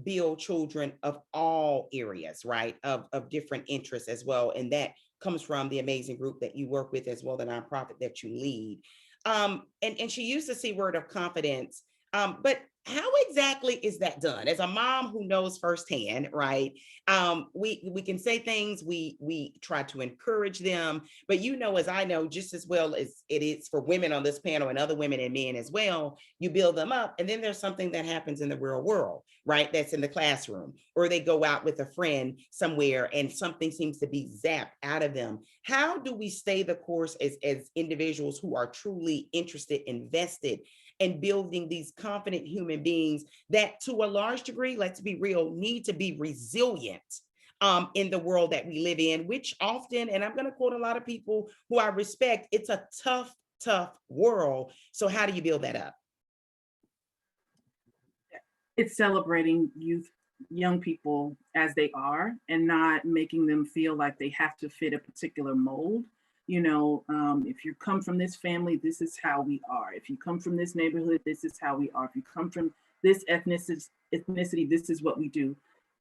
build children of all areas, right? Of different interests as well. And that comes from the amazing group that you work with as well, the nonprofit that you lead. And she used the C word of confidence. But how exactly is that done? As a mom who knows firsthand, right? We can say things, we try to encourage them, but as I know, just as well as it is for women on this panel and other women and men as well, you build them up, and then there's something that happens in the real world, right? That's in the classroom, or they go out with a friend somewhere and something seems to be zapped out of them. How do we stay the course as individuals who are truly interested, invested in building these confident human beings that, to a large degree, let's be real, need to be resilient in the world that we live in, which often, and I'm going to quote a lot of people who I respect, it's a tough world. So how do you build that up? It's celebrating young people as they are, and not making them feel like they have to fit a particular mold. If you come from this family, this is how we are. If you come from this neighborhood, this is how we are. If you come from this ethnicity, this is what we do.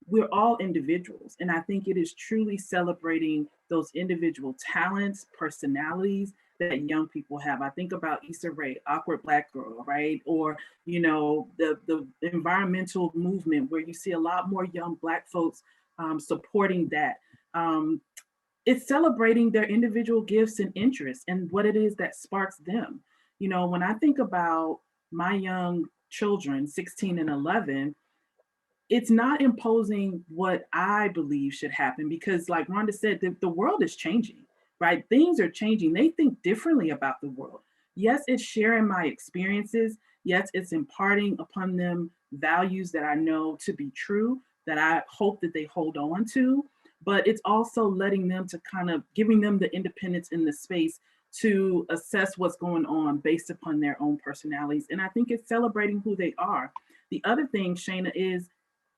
We're all individuals. And I think it is truly celebrating those individual talents, personalities that young people have. I think about Issa Rae, Awkward Black Girl, right? Or, the environmental movement, where you see a lot more young Black folks supporting that. It's celebrating their individual gifts and interests and what it is that sparks them. When I think about my young children, 16 and 11, it's not imposing what I believe should happen, because like Rhonda said, the world is changing, right? Things are changing. They think differently about the world. Yes, it's sharing my experiences. Yes, it's imparting upon them values that I know to be true, that I hope that they hold on to. But it's also letting them to kind of giving them the independence in the space to assess what's going on based upon their own personalities. And I think it's celebrating who they are. The other thing, Shayna, is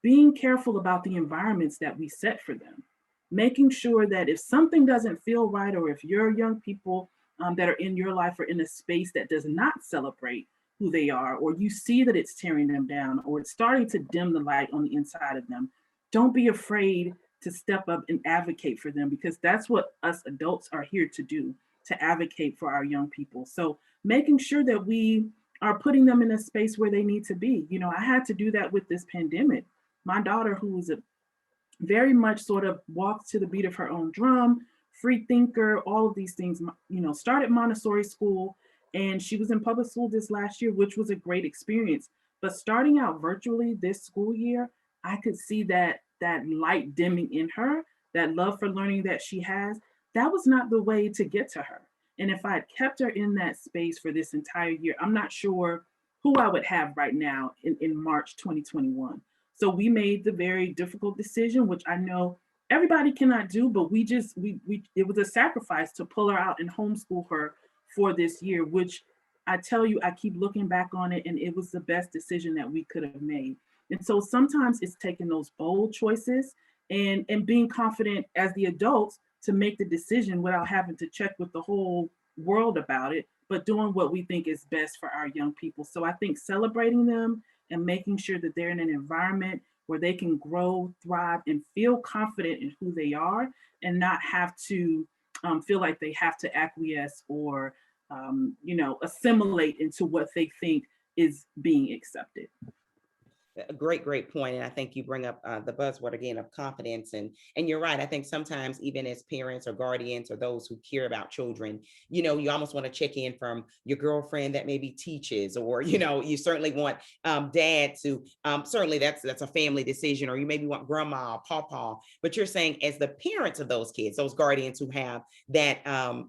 being careful about the environments that we set for them, making sure that if something doesn't feel right, or if your young people that are in your life are in a space that does not celebrate who they are, or you see that it's tearing them down, or it's starting to dim the light on the inside of them, don't be afraid to step up and advocate for them, because that's what us adults are here to do, to advocate for our young people. So making sure that we are putting them in a space where they need to be. I had to do that with this pandemic. My daughter, who is a very much sort of walks to the beat of her own drum, free thinker, all of these things, started Montessori school, and she was in public school this last year, which was a great experience. But starting out virtually this school year, I could see that light dimming in her, that love for learning that she has. That was not the way to get to her. And if I had kept her in that space for this entire year, I'm not sure who I would have right now in March 2021. So we made the very difficult decision, which I know everybody cannot do, but it was a sacrifice to pull her out and homeschool her for this year, which I tell you, I keep looking back on it, and it was the best decision that we could have made. And so sometimes it's taking those bold choices and being confident as the adults to make the decision without having to check with the whole world about it, but doing what we think is best for our young people. So I think celebrating them and making sure that they're in an environment where they can grow, thrive, and feel confident in who they are, and not have to feel like they have to acquiesce or assimilate into what they think is being accepted. A great point. And I think you bring up the buzzword again of confidence. And you're right. I think sometimes even as parents or guardians or those who care about children, you almost want to check in from your girlfriend that maybe teaches, or, you certainly want dad to, certainly that's a family decision, or you maybe want grandma or pawpaw. But you're saying as the parents of those kids, those guardians who have that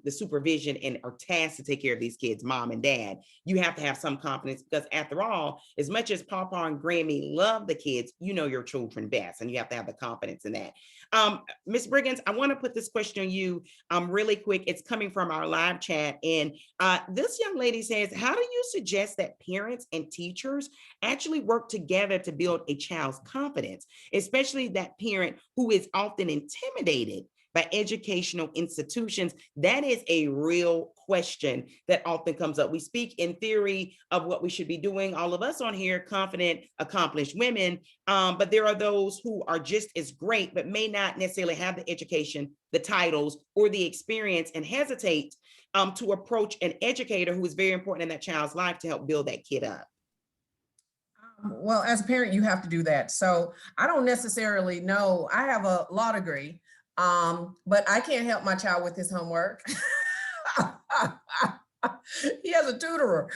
the supervision and are tasked to take care of these kids, mom and dad, you have to have some confidence, because after all, as much as pawpaw and Grammy love the kids, your children best, and you have to have the confidence in that. Ms. Briggins, I want to put this question on you really quick. It's coming from our live chat, and this young lady says, how do you suggest that parents and teachers actually work together to build a child's confidence, especially that parent who is often intimidated by educational institutions? That is a real question that often comes up. We speak in theory of what we should be doing, all of us on here, confident, accomplished women, but there are those who are just as great, but may not necessarily have the education, the titles, or the experience, and hesitate to approach an educator who is very important in that child's life to help build that kid up. Well, as a parent, you have to do that. So I don't necessarily know. I have a law degree, but I can't help my child with his homework. He has a tutorer.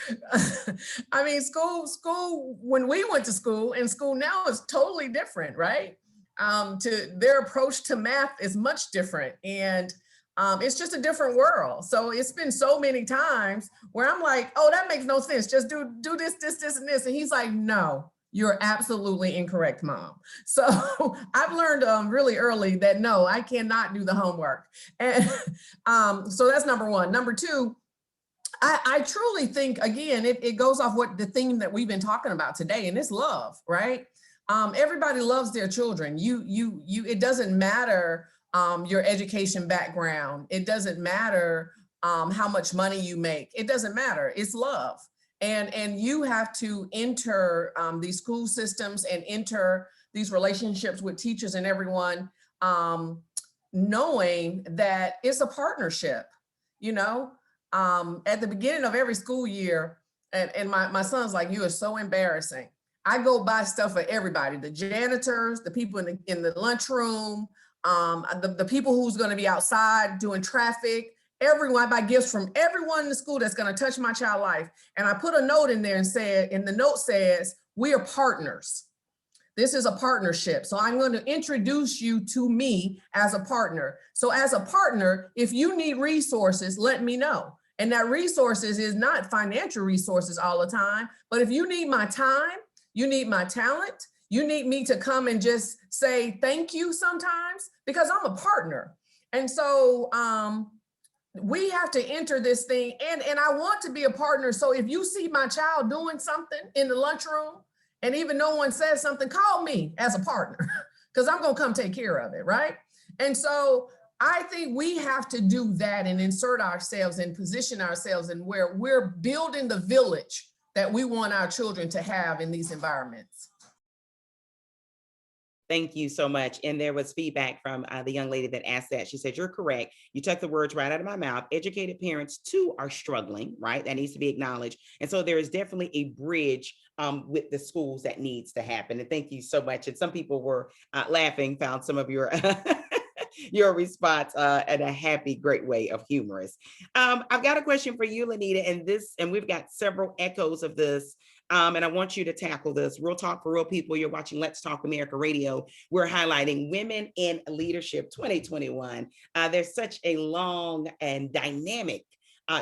I mean, school, when we went to school, and school now is totally different, right? Their approach to math is much different. And it's just a different world. So it's been so many times where I'm like, oh, that makes no sense. Just do this, and this. And he's like, no, You're absolutely incorrect, Mom. So I've learned really early that no, I cannot do the homework. And so that's number one. Number two, I truly think, again, it goes off what the theme that we've been talking about today, and it's love, right? Everybody loves their children. It doesn't matter your education background. It doesn't matter how much money you make. It doesn't matter. It's love. And you have to enter these school systems and enter these relationships with teachers and everyone, knowing that it's a partnership, you know? At the beginning of every school year, and my son's like, you are so embarrassing. I go buy stuff for everybody, the janitors, the people in the lunchroom, the people who's gonna be outside doing traffic, everyone. I buy gifts from everyone in the school that's gonna touch my child's life. And I put a note in there and the note says, we are partners. This is a partnership. So I'm going to introduce you to me as a partner. So as a partner, if you need resources, let me know. And that resources is not financial resources all the time, but if you need my time, you need my talent, you need me to come and just say thank you sometimes, because I'm a partner. And so we have to enter this thing, and I want to be a partner. So if you see my child doing something in the lunchroom, and even no one says something, call me as a partner, because I'm gonna come take care of it, right? And so I think we have to do that and insert ourselves and position ourselves in where we're building the village that we want our children to have in these environments. Thank you so much. And there was feedback from the young lady that asked that. She said, you're correct. You took the words right out of my mouth. Educated parents too are struggling, right? That needs to be acknowledged. And so there is definitely a bridge with the schools that needs to happen. And thank you so much. And some people were laughing, found some of your your response in a happy, great way of humorous. I've got a question for you, Lanita, and we've got several echoes of this. And I want you to tackle this. Real Talk for Real People. You're watching Let's Talk America Radio. We're highlighting Women in Leadership 2021. There's such a long and dynamic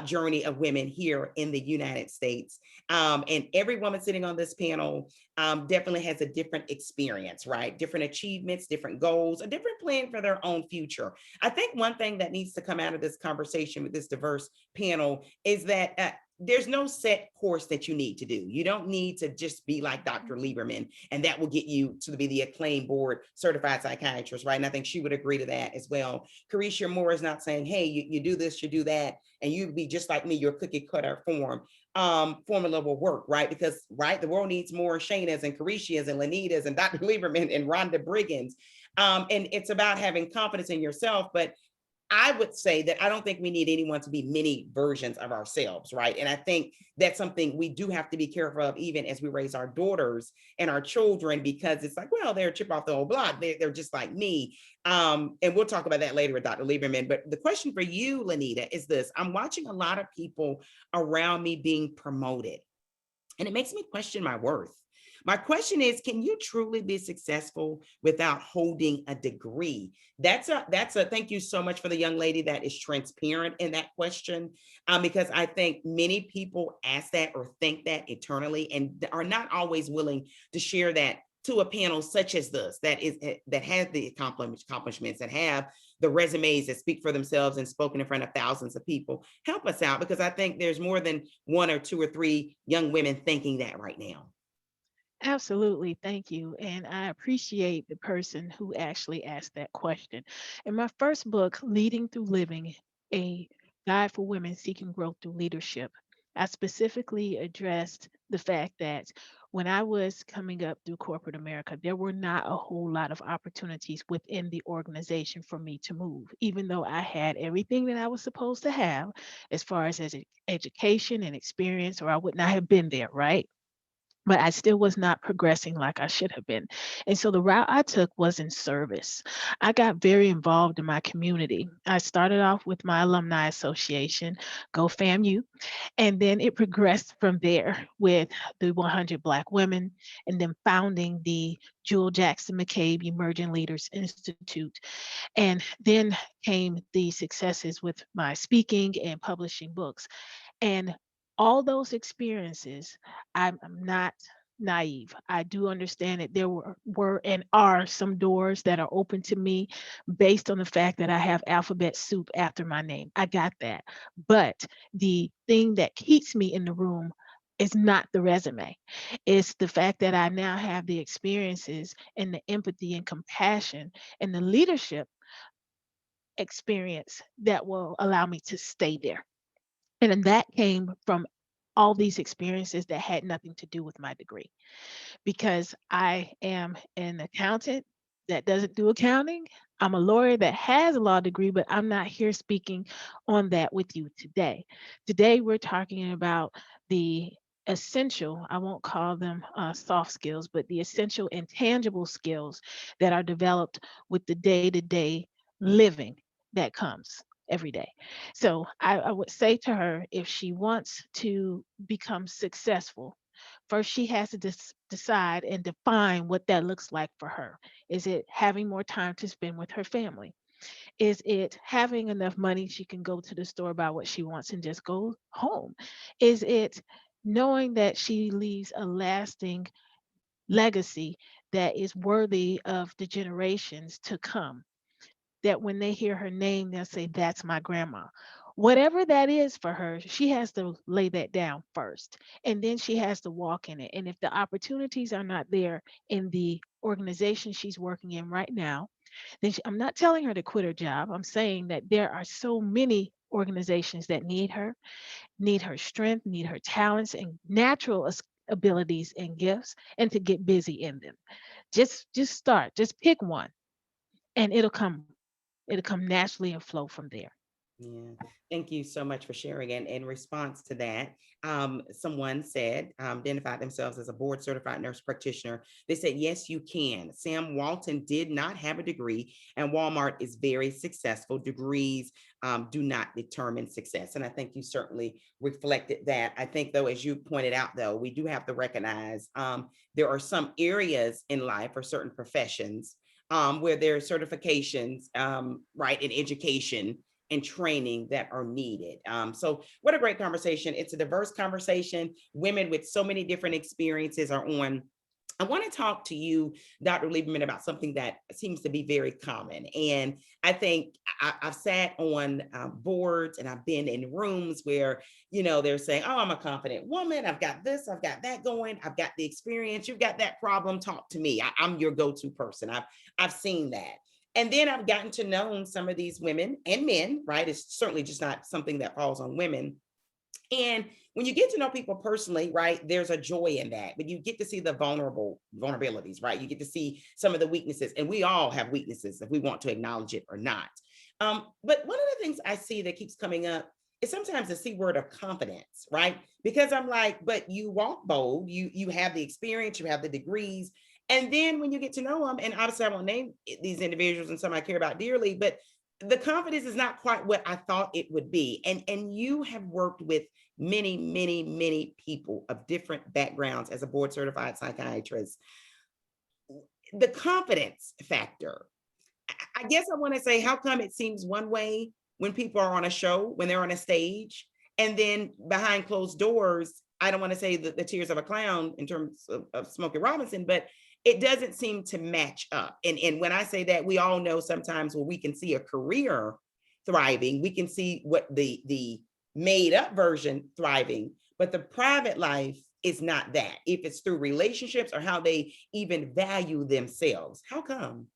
journey of women here in the United States. And every woman sitting on this panel definitely has a different experience, right? Different achievements, different goals, a different plan for their own future. I think one thing that needs to come out of this conversation with this diverse panel is that there's no set course that you need to do. You don't need to just be like Dr. Lieberman, and that will get you to be the acclaimed board certified psychiatrist, right? And I think she would agree to that as well. Carisha Moore is not saying, hey, you do this, you do that, and you be just like me, your cookie cutter formula will work, right? Because, right, the world needs more Shaynas and Carishas and Lanitas and Dr. Lieberman and Rhonda Briggins. And it's about having confidence in yourself, but I would say that I don't think we need anyone to be many versions of ourselves, right? And I think that's something we do have to be careful of, even as we raise our daughters and our children, because it's like, well, they're a chip off the old block. They're just like me. And we'll talk about that later with Dr. Lieberman. But the question for you, Lanita, is this. I'm watching a lot of people around me being promoted, and it makes me question my worth. My question is, can you truly be successful without holding a degree? That's a thank you so much for the young lady that is transparent in that question, because I think many people ask that or think that eternally and are not always willing to share that to a panel such as this, that has the accomplishments, that have the resumes that speak for themselves and spoken in front of thousands of people. Help us out, because I think there's more than one or two or three young women thinking that right now. Absolutely. Thank you. And I appreciate the person who actually asked that question. In my first book, Leading Through Living, a guide for women seeking growth through leadership, I specifically addressed the fact that when I was coming up through corporate America, there were not a whole lot of opportunities within the organization for me to move, even though I had everything that I was supposed to have as far as education and experience, or I would not have been there, right? But I still was not progressing like I should have been. And so the route I took was in service. I got very involved in my community. I started off with my alumni association, Go FAMU, and then it progressed from there with the 100 Black Women, and then founding the Jewel Jackson McCabe Emerging Leaders Institute. And then came the successes with my speaking and publishing books. And all those experiences, I'm not naive. I do understand that there were and are some doors that are open to me based on the fact that I have alphabet soup after my name. I got that. But the thing that keeps me in the room is not the resume. It's the fact that I now have the experiences and the empathy and compassion and the leadership experience that will allow me to stay there. And then that came from all these experiences that had nothing to do with my degree, because I am an accountant that doesn't do accounting. I'm a lawyer that has a law degree, but I'm not here speaking on that with you today. Today, we're talking about the essential, I won't call them soft skills, but the essential and tangible skills that are developed with the day to day living that comes every day. So I would say to her, if she wants to become successful, first, she has to decide and define what that looks like for her. Is it having more time to spend with her family? Is it having enough money she can go to the store, buy what she wants, and just go home? Is it knowing that she leaves a lasting legacy that is worthy of the generations to come? That when they hear her name, they'll say, "That's my grandma." Whatever that is for her, she has to lay that down first. And then she has to walk in it. And if the opportunities are not there in the organization she's working in right now, then I'm not telling her to quit her job. I'm saying that there are so many organizations that need her strength, need her talents and natural abilities and gifts, and to get busy in them. Just start, just pick one, and it'll come naturally and flow from there. Yeah, thank you so much for sharing. And in response to that, someone said, identified themselves as a board certified nurse practitioner. They said, yes, you can. Sam Walton did not have a degree, and Walmart is very successful. Degrees do not determine success. And I think you certainly reflected that. I think, though, as you pointed out, though, we do have to recognize there are some areas in life or certain professions where there are certifications, right, in education and training that are needed. So what a great conversation. It's a diverse conversation. Women with so many different experiences are on. I want to talk to you, Dr. Lieberman, about something that seems to be very common. And I think I've sat on boards and I've been in rooms where, they're saying, oh, I'm a confident woman. I've got this, I've got that going. I've got the experience. You've got that problem. Talk to me. I'm your go-to person. I've seen that. And then I've gotten to know some of these women and men, right? It's certainly just not something that falls on women. And when you get to know people personally, right, there's a joy in that, but you get to see the vulnerabilities, right? You get to see some of the weaknesses, and we all have weaknesses if we want to acknowledge it or not. But one of the things I see that keeps coming up is sometimes the C word of confidence, right? Because I'm like, but you walk bold, you have the experience, you have the degrees. And then when you get to know them, and obviously I won't name these individuals and some I care about dearly, but the confidence is not quite what I thought it would be. And you have worked with many, many, many people of different backgrounds as a board certified psychiatrist. The confidence factor, I guess I want to say, how come it seems one way when people are on a show, when they're on a stage, and then behind closed doors, I don't want to say the tears of a clown in terms of Smokey Robinson, but it doesn't seem to match up. And when I say that, we all know sometimes when we can see a career thriving, we can see what the made up version thriving, but the private life is not that. If it's through relationships or how they even value themselves, how come?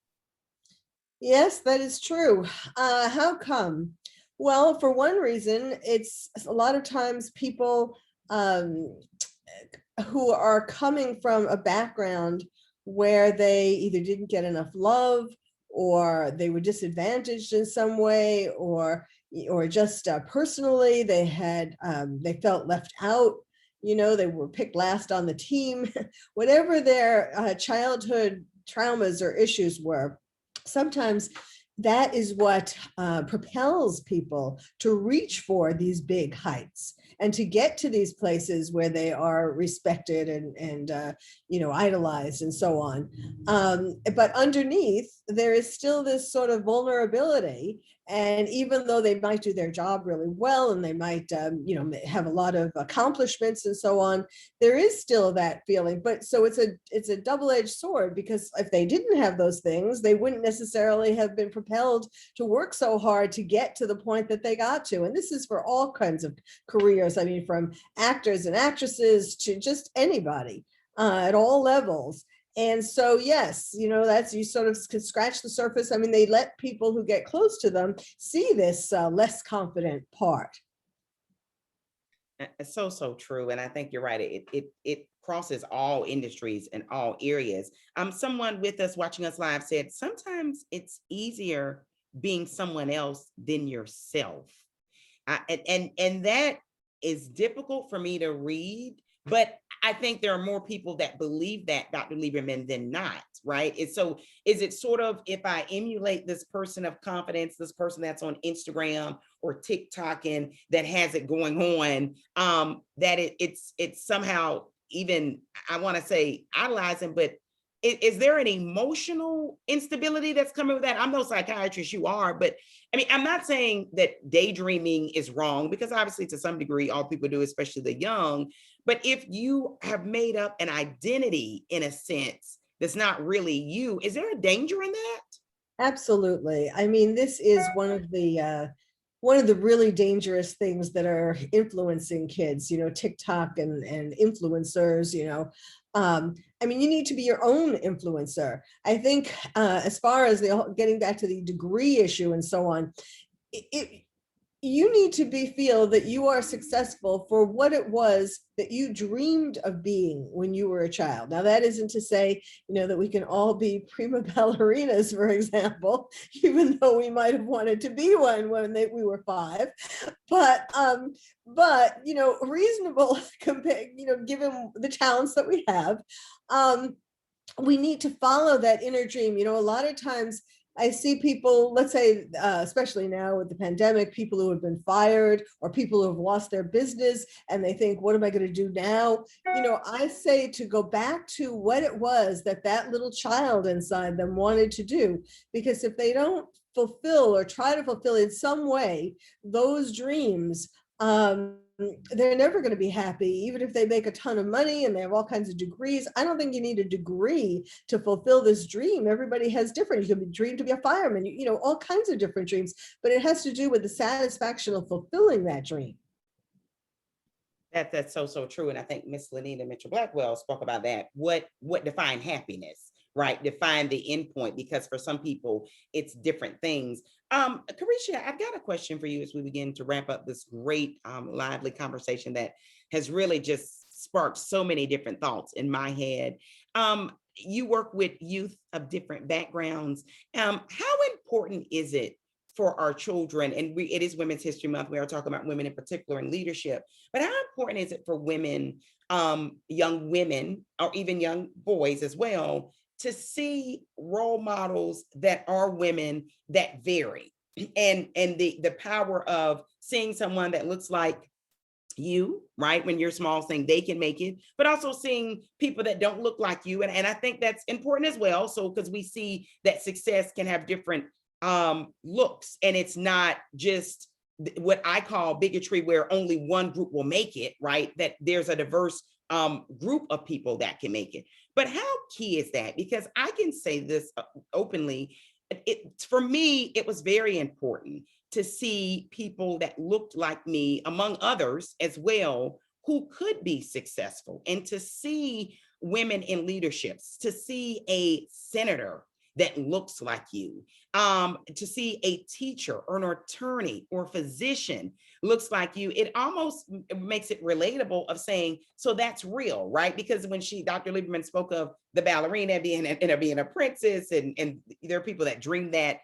Yes, that is true. How come? Well, for one reason, it's a lot of times people who are coming from a background where they either didn't get enough love, or they were disadvantaged in some way, or just personally they felt left out. They were picked last on the team. Whatever their childhood traumas or issues were, sometimes that is what propels people to reach for these big heights and to get to these places where they are respected and idolized and so on. But underneath there is still this sort of vulnerability. And even though they might do their job really well, and they might, have a lot of accomplishments and so on, there is still that feeling. But so it's a double-edged sword, because if they didn't have those things, they wouldn't necessarily have been propelled to work so hard to get to the point that they got to. And this is for all kinds of careers. I mean, from actors and actresses to just anybody at all levels. And so, yes, that's, you sort of could scratch the surface. I mean, they let people who get close to them see this less confident part. It's so true. And I think you're right. It crosses all industries and all areas. Someone with us watching us live said, sometimes it's easier being someone else than yourself. And that is difficult for me to read, but I think there are more people that believe that, Dr. Lieberman, than not, right? Is it sort of, if I emulate this person of confidence, this person that's on Instagram or TikTok and that has it going on, that it's somehow, even, I want to say idolizing, but is there an emotional instability that's coming with that? I'm no psychiatrist, you are, but I mean, I'm not saying that daydreaming is wrong, because obviously to some degree, all people do, especially the young. But if you have made up an identity in a sense that's not really you, is there a danger in that? Absolutely. I mean, this is one of the really dangerous things that are influencing kids, TikTok and influencers, I mean, you need to be your own influencer. I think as far as getting back to the degree issue and so on, you need to feel that you are successful for what it was that you dreamed of being when you were a child. Now, that isn't to say, that we can all be prima ballerinas, for example, even though we might have wanted to be one when we were 5. But reasonable, given the talents that we have, we need to follow that inner dream. A lot of times I see people, let's say, especially now with the pandemic, people who have been fired or people who have lost their business and they think, what am I going to do now? I say to go back to what it was that little child inside them wanted to do, because if they don't fulfill or try to fulfill in some way those dreams, they're never going to be happy, even if they make a ton of money and they have all kinds of degrees. I don't think you need a degree to fulfill this dream. Everybody has different. You could dream to be a fireman, all kinds of different dreams, but it has to do with the satisfaction of fulfilling that dream. That's so true. And I think Miss Lanita Mitchell-Blackwell spoke about that. What defined happiness, right? Define the endpoint, because for some people it's different things. Carisha, I've got a question for you as we begin to wrap up this great, lively conversation that has really just sparked so many different thoughts in my head. You work with youth of different backgrounds. How important is it for our children? And it is Women's History Month. We are talking about women in particular in leadership, but how important is it for women, young women, or even young boys as well, to see role models that are women that vary, and the power of seeing someone that looks like you, right? When you're small, saying they can make it, but also seeing people that don't look like you. And I think that's important as well. So, because we see that success can have different looks, and it's not just what I call bigotry, where only one group will make it, right? That there's a diverse group of people that can make it. But how key is that? Because I can say this openly, for me, it was very important to see people that looked like me, among others as well, who could be successful, and to see women in leaderships, to see a senator that looks like you, to see a teacher or an attorney or physician looks like you. It almost makes it relatable of saying, so that's real, right? Because when Dr. Lieberman spoke of the ballerina being a princess, and there are people that dream that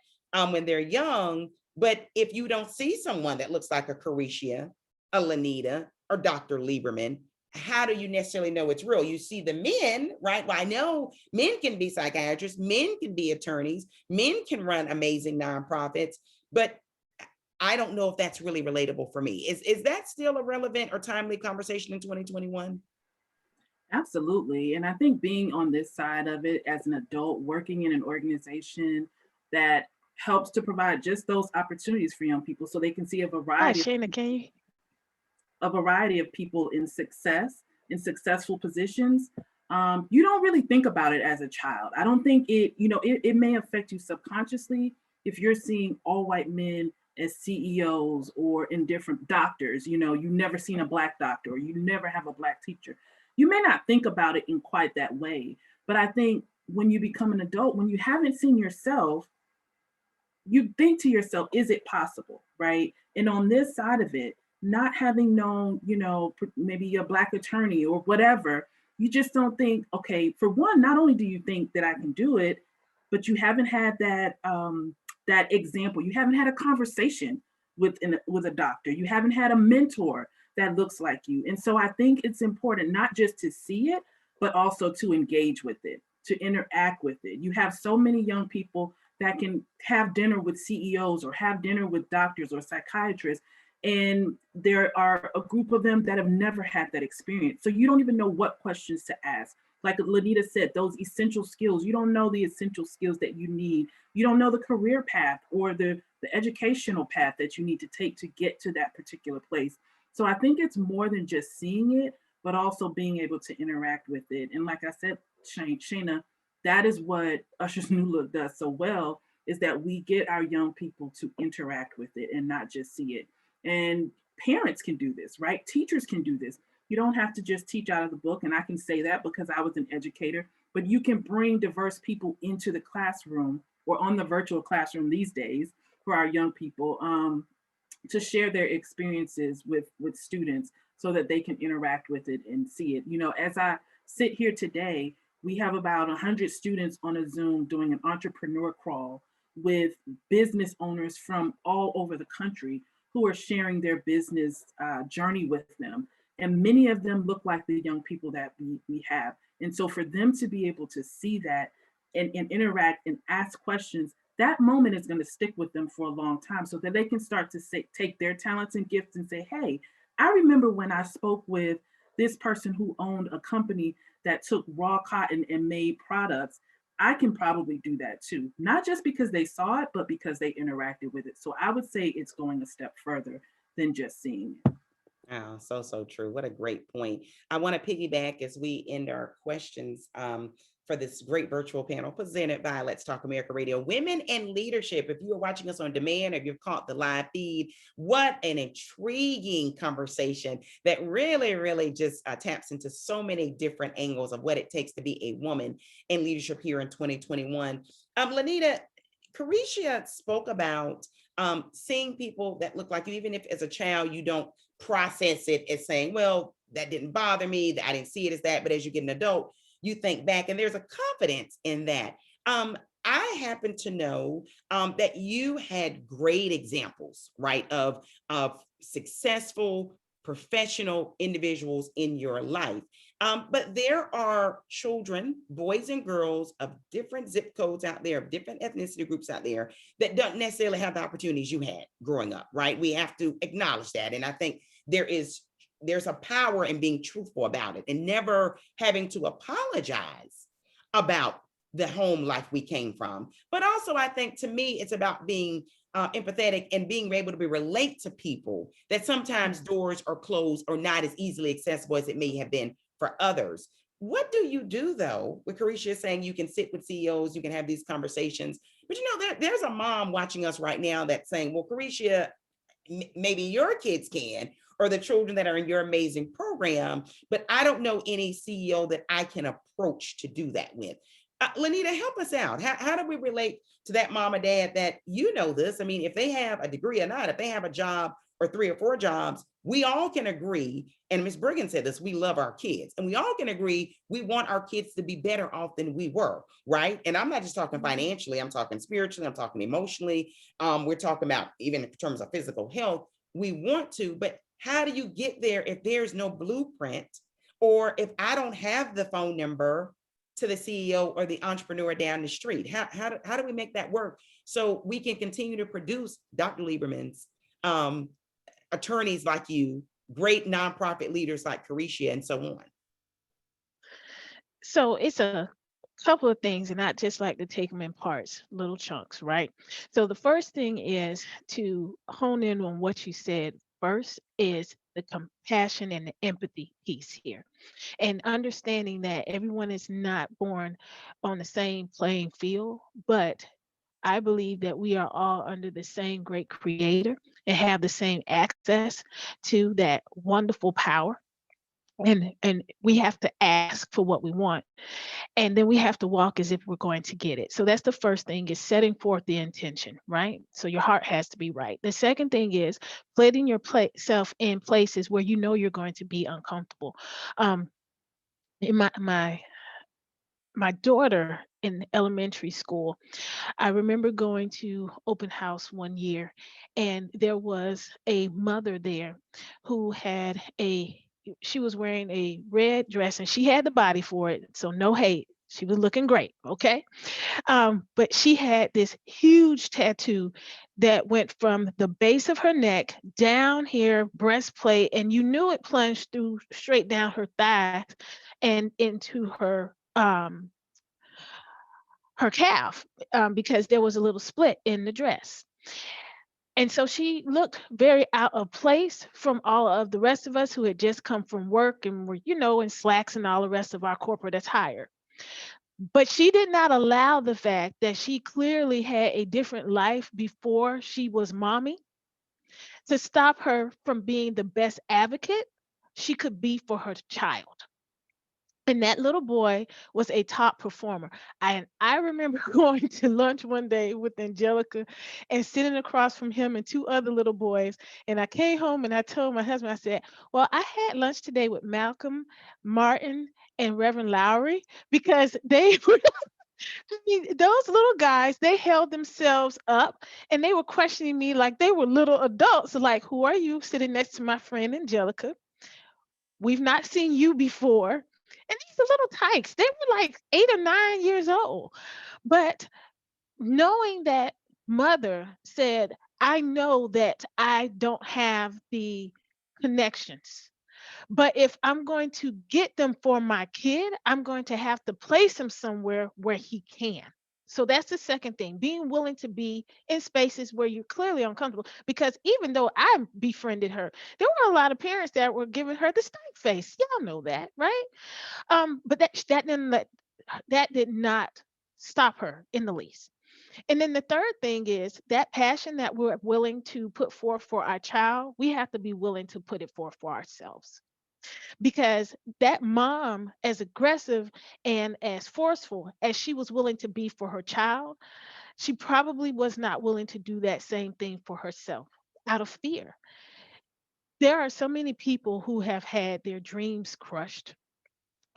when they're young, but if you don't see someone that looks like a Carisha, a Lanita, or Dr. Lieberman, how do you necessarily know it's real? You see the men, right? Well, I know men can be psychiatrists, men can be attorneys, men can run amazing nonprofits, but I don't know if that's really relatable for me. Is that still a relevant or timely conversation in 2021? Absolutely. And I think being on this side of it as an adult working in an organization that helps to provide just those opportunities for young people so they can see a Hi, variety Shayna, can you? of people in successful positions. You don't really think about it as a child. I don't think it may affect you subconsciously if you're seeing all white men as CEOs or in different doctors. You never seen a black doctor or you never have a black teacher. You may not think about it in quite that way, but I think when you become an adult, when you haven't seen yourself, you think to yourself, is it possible, right? And on this side of it, not having known, maybe a black attorney or whatever, you just don't think, okay, for one, not only do you think that I can do it, but you haven't had that example. You haven't had a conversation with a doctor. You haven't had a mentor that looks like you. And so I think it's important not just to see it, but also to engage with it, to interact with it. You have so many young people that can have dinner with CEOs or have dinner with doctors or psychiatrists. And there are a group of them that have never had that experience. So you don't even know what questions to ask. Like Lanita said, those essential skills, you don't know the essential skills that you need. You don't know the career path or the educational path that you need to take to get to that particular place. So I think it's more than just seeing it, but also being able to interact with it. And like I said, Shayna, that is what Usher's New Look does so well, is that we get our young people to interact with it and not just see it. And parents can do this, right? Teachers can do this. You don't have to just teach out of the book. And I can say that because I was an educator, but you can bring diverse people into the classroom or on the virtual classroom these days for our young people to share their experiences with students so that they can interact with it and see it. As I sit here today, we have about 100 students on a Zoom doing an entrepreneur crawl with business owners from all over the country who are sharing their business journey with them. And many of them look like the young people that we have. And so for them to be able to see that and interact and ask questions, that moment is going to stick with them for a long time so that they can start to take their talents and gifts and say, hey, I remember when I spoke with this person who owned a company that took raw cotton and made products. I can probably do that too. Not just because they saw it, but because they interacted with it. So I would say it's going a step further than just seeing it. Oh, so true. What a great point. I want to piggyback as we end our questions for this great virtual panel presented by Let's Talk America Radio, Women in Leadership. If you are watching us on demand, or if you've caught the live feed, what an intriguing conversation that really just taps into so many different angles of what it takes to be a woman in leadership here in 2021. Lanita, Carisha spoke about seeing people that look like you, even if as a child you don't process it as saying, well, that didn't bother me, I didn't see it as that, but as you get an adult, you think back and there's a confidence in that. I happen to know that you had great examples, right, of successful professional individuals in your life. But there are children, boys and girls of different zip codes out there, of different ethnicity groups out there that don't necessarily have the opportunities you had growing up, right? We have to acknowledge that. And I think there's a power in being truthful about it and never having to apologize about the home life we came from. But also, I think to me, it's about being empathetic and being able to relate to people that sometimes doors are closed or not as easily accessible as it may have been for others. What do you do though? With Carisha saying you can sit with CEOs, you can have these conversations, but there's a mom watching us right now that's saying, well, Carisha, maybe your kids can, or the children that are in your amazing program, but I don't know any CEO that I can approach to do that with. Lanita, help us out. How do we relate to that mom or dad that this? I mean, if they have a degree or not, if they have a job or 3 or 4 jobs, we all can agree, and Ms. Briggins said this, we love our kids, and we all can agree we want our kids to be better off than we were, right? And I'm not just talking financially, I'm talking spiritually, I'm talking emotionally, we're talking about even in terms of physical health. We want to, but how do you get there if there's no blueprint, or if I don't have the phone number to the CEO or the entrepreneur down the street? How do we make that work so we can continue to produce Dr. Lieberman's, attorneys like you, great nonprofit leaders like Carisha, and so on? So it's a couple of things, and I just like to take them in parts, little chunks, right? So the first thing is to hone in on what you said first is the compassion and the empathy piece here, and understanding that everyone is not born on the same playing field, but I believe that we are all under the same great creator and have the same access to that wonderful power. And we have to ask for what we want, and then we have to walk as if we're going to get it. So that's the first thing, is setting forth the intention, right? So your heart has to be right. The second thing is putting yourself in places where you know you're going to be uncomfortable. um in my daughter in elementary school, I remember going to open house one year, and there was a mother there who had she was wearing a red dress, and she had the body for it, so no hate. She was looking great, okay? But she had this huge tattoo that went from the base of her neck down here, breastplate, and you knew it plunged through straight down her thighs and into her calf, because there was a little split in the dress. And so she looked very out of place from all of the rest of us who had just come from work and were, in slacks and all the rest of our corporate attire. But she did not allow the fact that she clearly had a different life before she was mommy to stop her from being the best advocate she could be for her child. And that little boy was a top performer. I remember going to lunch one day with Angelica and sitting across from him and two other little boys. And I came home and I told my husband, I said, well, I had lunch today with Malcolm, Martin, and Reverend Lowry, because they were, I mean, those little guys, they held themselves up and they were questioning me like they were little adults. Like, who are you, sitting next to my friend Angelica? We've not seen you before. And these are little tykes. They were like 8 or 9 years old. But knowing that mother said, I know that I don't have the connections, but if I'm going to get them for my kid, I'm going to have to place him somewhere where he can. So that's the second thing, being willing to be in spaces where you're clearly uncomfortable. Because even though I befriended her, there were a lot of parents that were giving her the stank face. Y'all know that, right? But that did not stop her in the least. And then the third thing is that passion that we're willing to put forth for our child, we have to be willing to put it forth for ourselves, because that mom, as aggressive and as forceful as she was willing to be for her child, she probably was not willing to do that same thing for herself out of fear. There are so many people who have had their dreams crushed,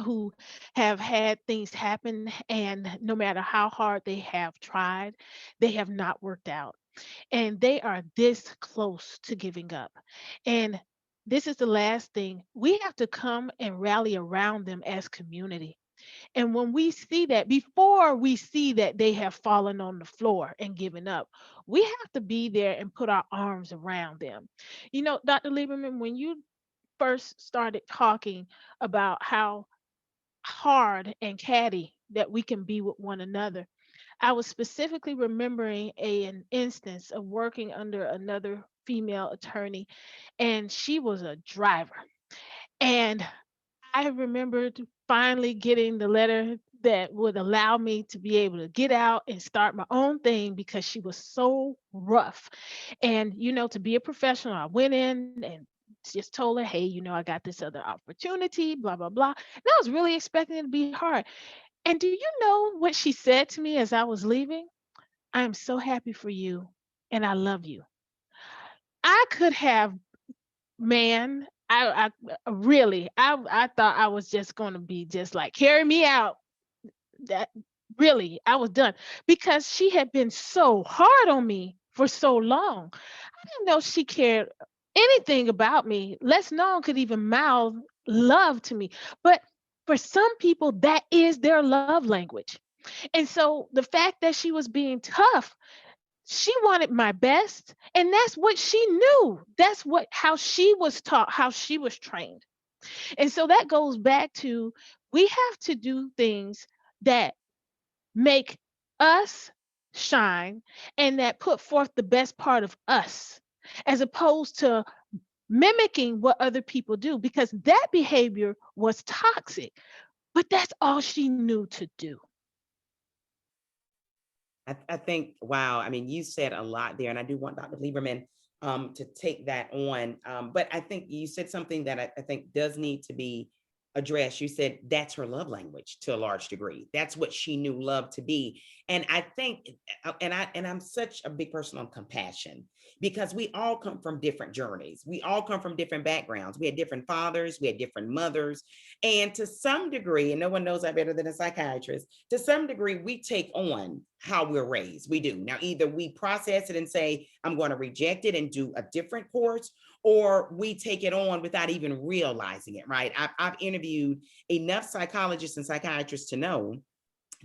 who have had things happen, and no matter how hard they have tried, they have not worked out, and they are this close to giving up. And this is the last thing. We have to come and rally around them as community. And when we see that, before we see that they have fallen on the floor and given up, we have to be there and put our arms around them. Dr. Lieberman, when you first started talking about how hard and catty that we can be with one another, I was specifically remembering an instance of working under another female attorney, and she was a driver. And I remembered finally getting the letter that would allow me to be able to get out and start my own thing, because she was so rough. And, to be a professional, I went in and just told her, hey, I got this other opportunity, blah, blah, blah. And I was really expecting it to be hard. And do you know what she said to me as I was leaving? I am so happy for you and I love you. I could have, man, I thought I was just going to be just like, carry me out. That really, I was done, because she had been so hard on me for so long. I didn't know she cared anything about me. Less known could even mouth love to me. But for some people, that is their love language. And so the fact that she was being tough, she wanted my best, and that's what she knew. That's how she was taught, how she was trained. And so that goes back to, we have to do things that make us shine and that put forth the best part of us, as opposed to mimicking what other people do, because that behavior was toxic, but that's all she knew to do. I think, wow, I mean, you said a lot there, and I do want Dr. Lieberman to take that on. But I think you said something that I think does need to be addressed. You said that's her love language to a large degree. That's what she knew love to be. And I think, and I'm such a big person on compassion, because we all come from different journeys. We all come from different backgrounds. We had different fathers, we had different mothers. And to some degree, and no one knows that better than a psychiatrist, to some degree, we take on how we're raised. We do. Now, either we process it and say, I'm going to reject it and do a different course, or we take it on without even realizing it, right? I've interviewed enough psychologists and psychiatrists to know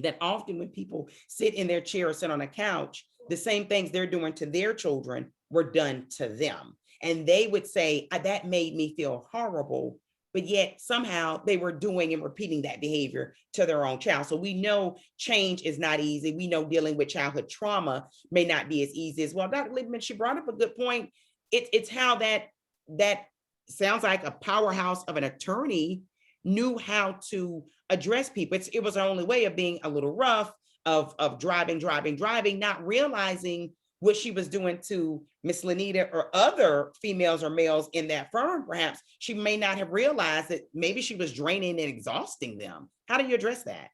that often when people sit in their chair or sit on a couch, the same things they're doing to their children were done to them. And they would say, that made me feel horrible, but yet somehow they were doing and repeating that behavior to their own child. So we know change is not easy. We know dealing with childhood trauma may not be as easy as well. Dr. Lieberman, she brought up a good point. It's how that sounds like a powerhouse of an attorney knew how to address people. It was her only way of being a little rough, of driving, not realizing what she was doing to Miss Lanita or other females or males in that firm. Perhaps she may not have realized that maybe she was draining and exhausting them. How do you address that?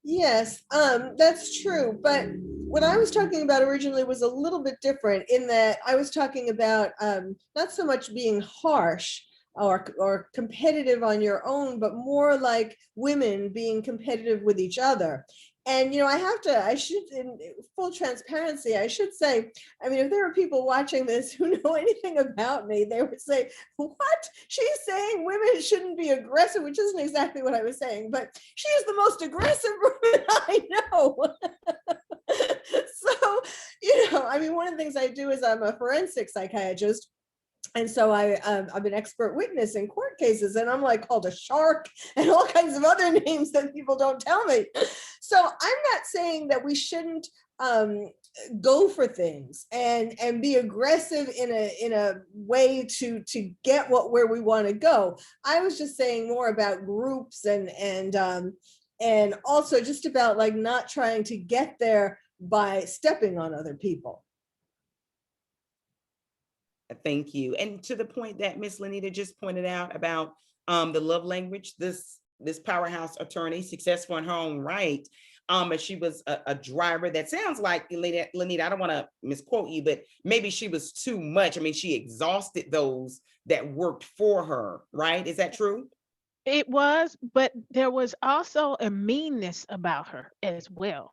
Yes, that's true. But what I was talking about originally was a little bit different, in that I was talking about not so much being harsh or competitive on your own, but more like women being competitive with each other. And, I should, in full transparency, I should say, I mean, if there are people watching this who know anything about me, they would say, what? She's saying women shouldn't be aggressive, which isn't exactly what I was saying, but she is the most aggressive woman I know. So, I mean, one of the things I do is I'm a forensic psychiatrist. And so I'm an expert witness in court cases, and I'm like called a shark and all kinds of other names that people don't tell me. So I'm not saying that we shouldn't go for things and be aggressive in a way to get where we want to go. I was just saying more about groups and also just about like not trying to get there by stepping on other people. Thank you. And to the point that Miss Lanita just pointed out about the love language, this powerhouse attorney, successful in her own right, and she was a driver that sounds like, Lanita, I don't want to misquote you, but maybe she was too much. I mean, she exhausted those that worked for her, right? Is that true? It was, but there was also a meanness about her as well.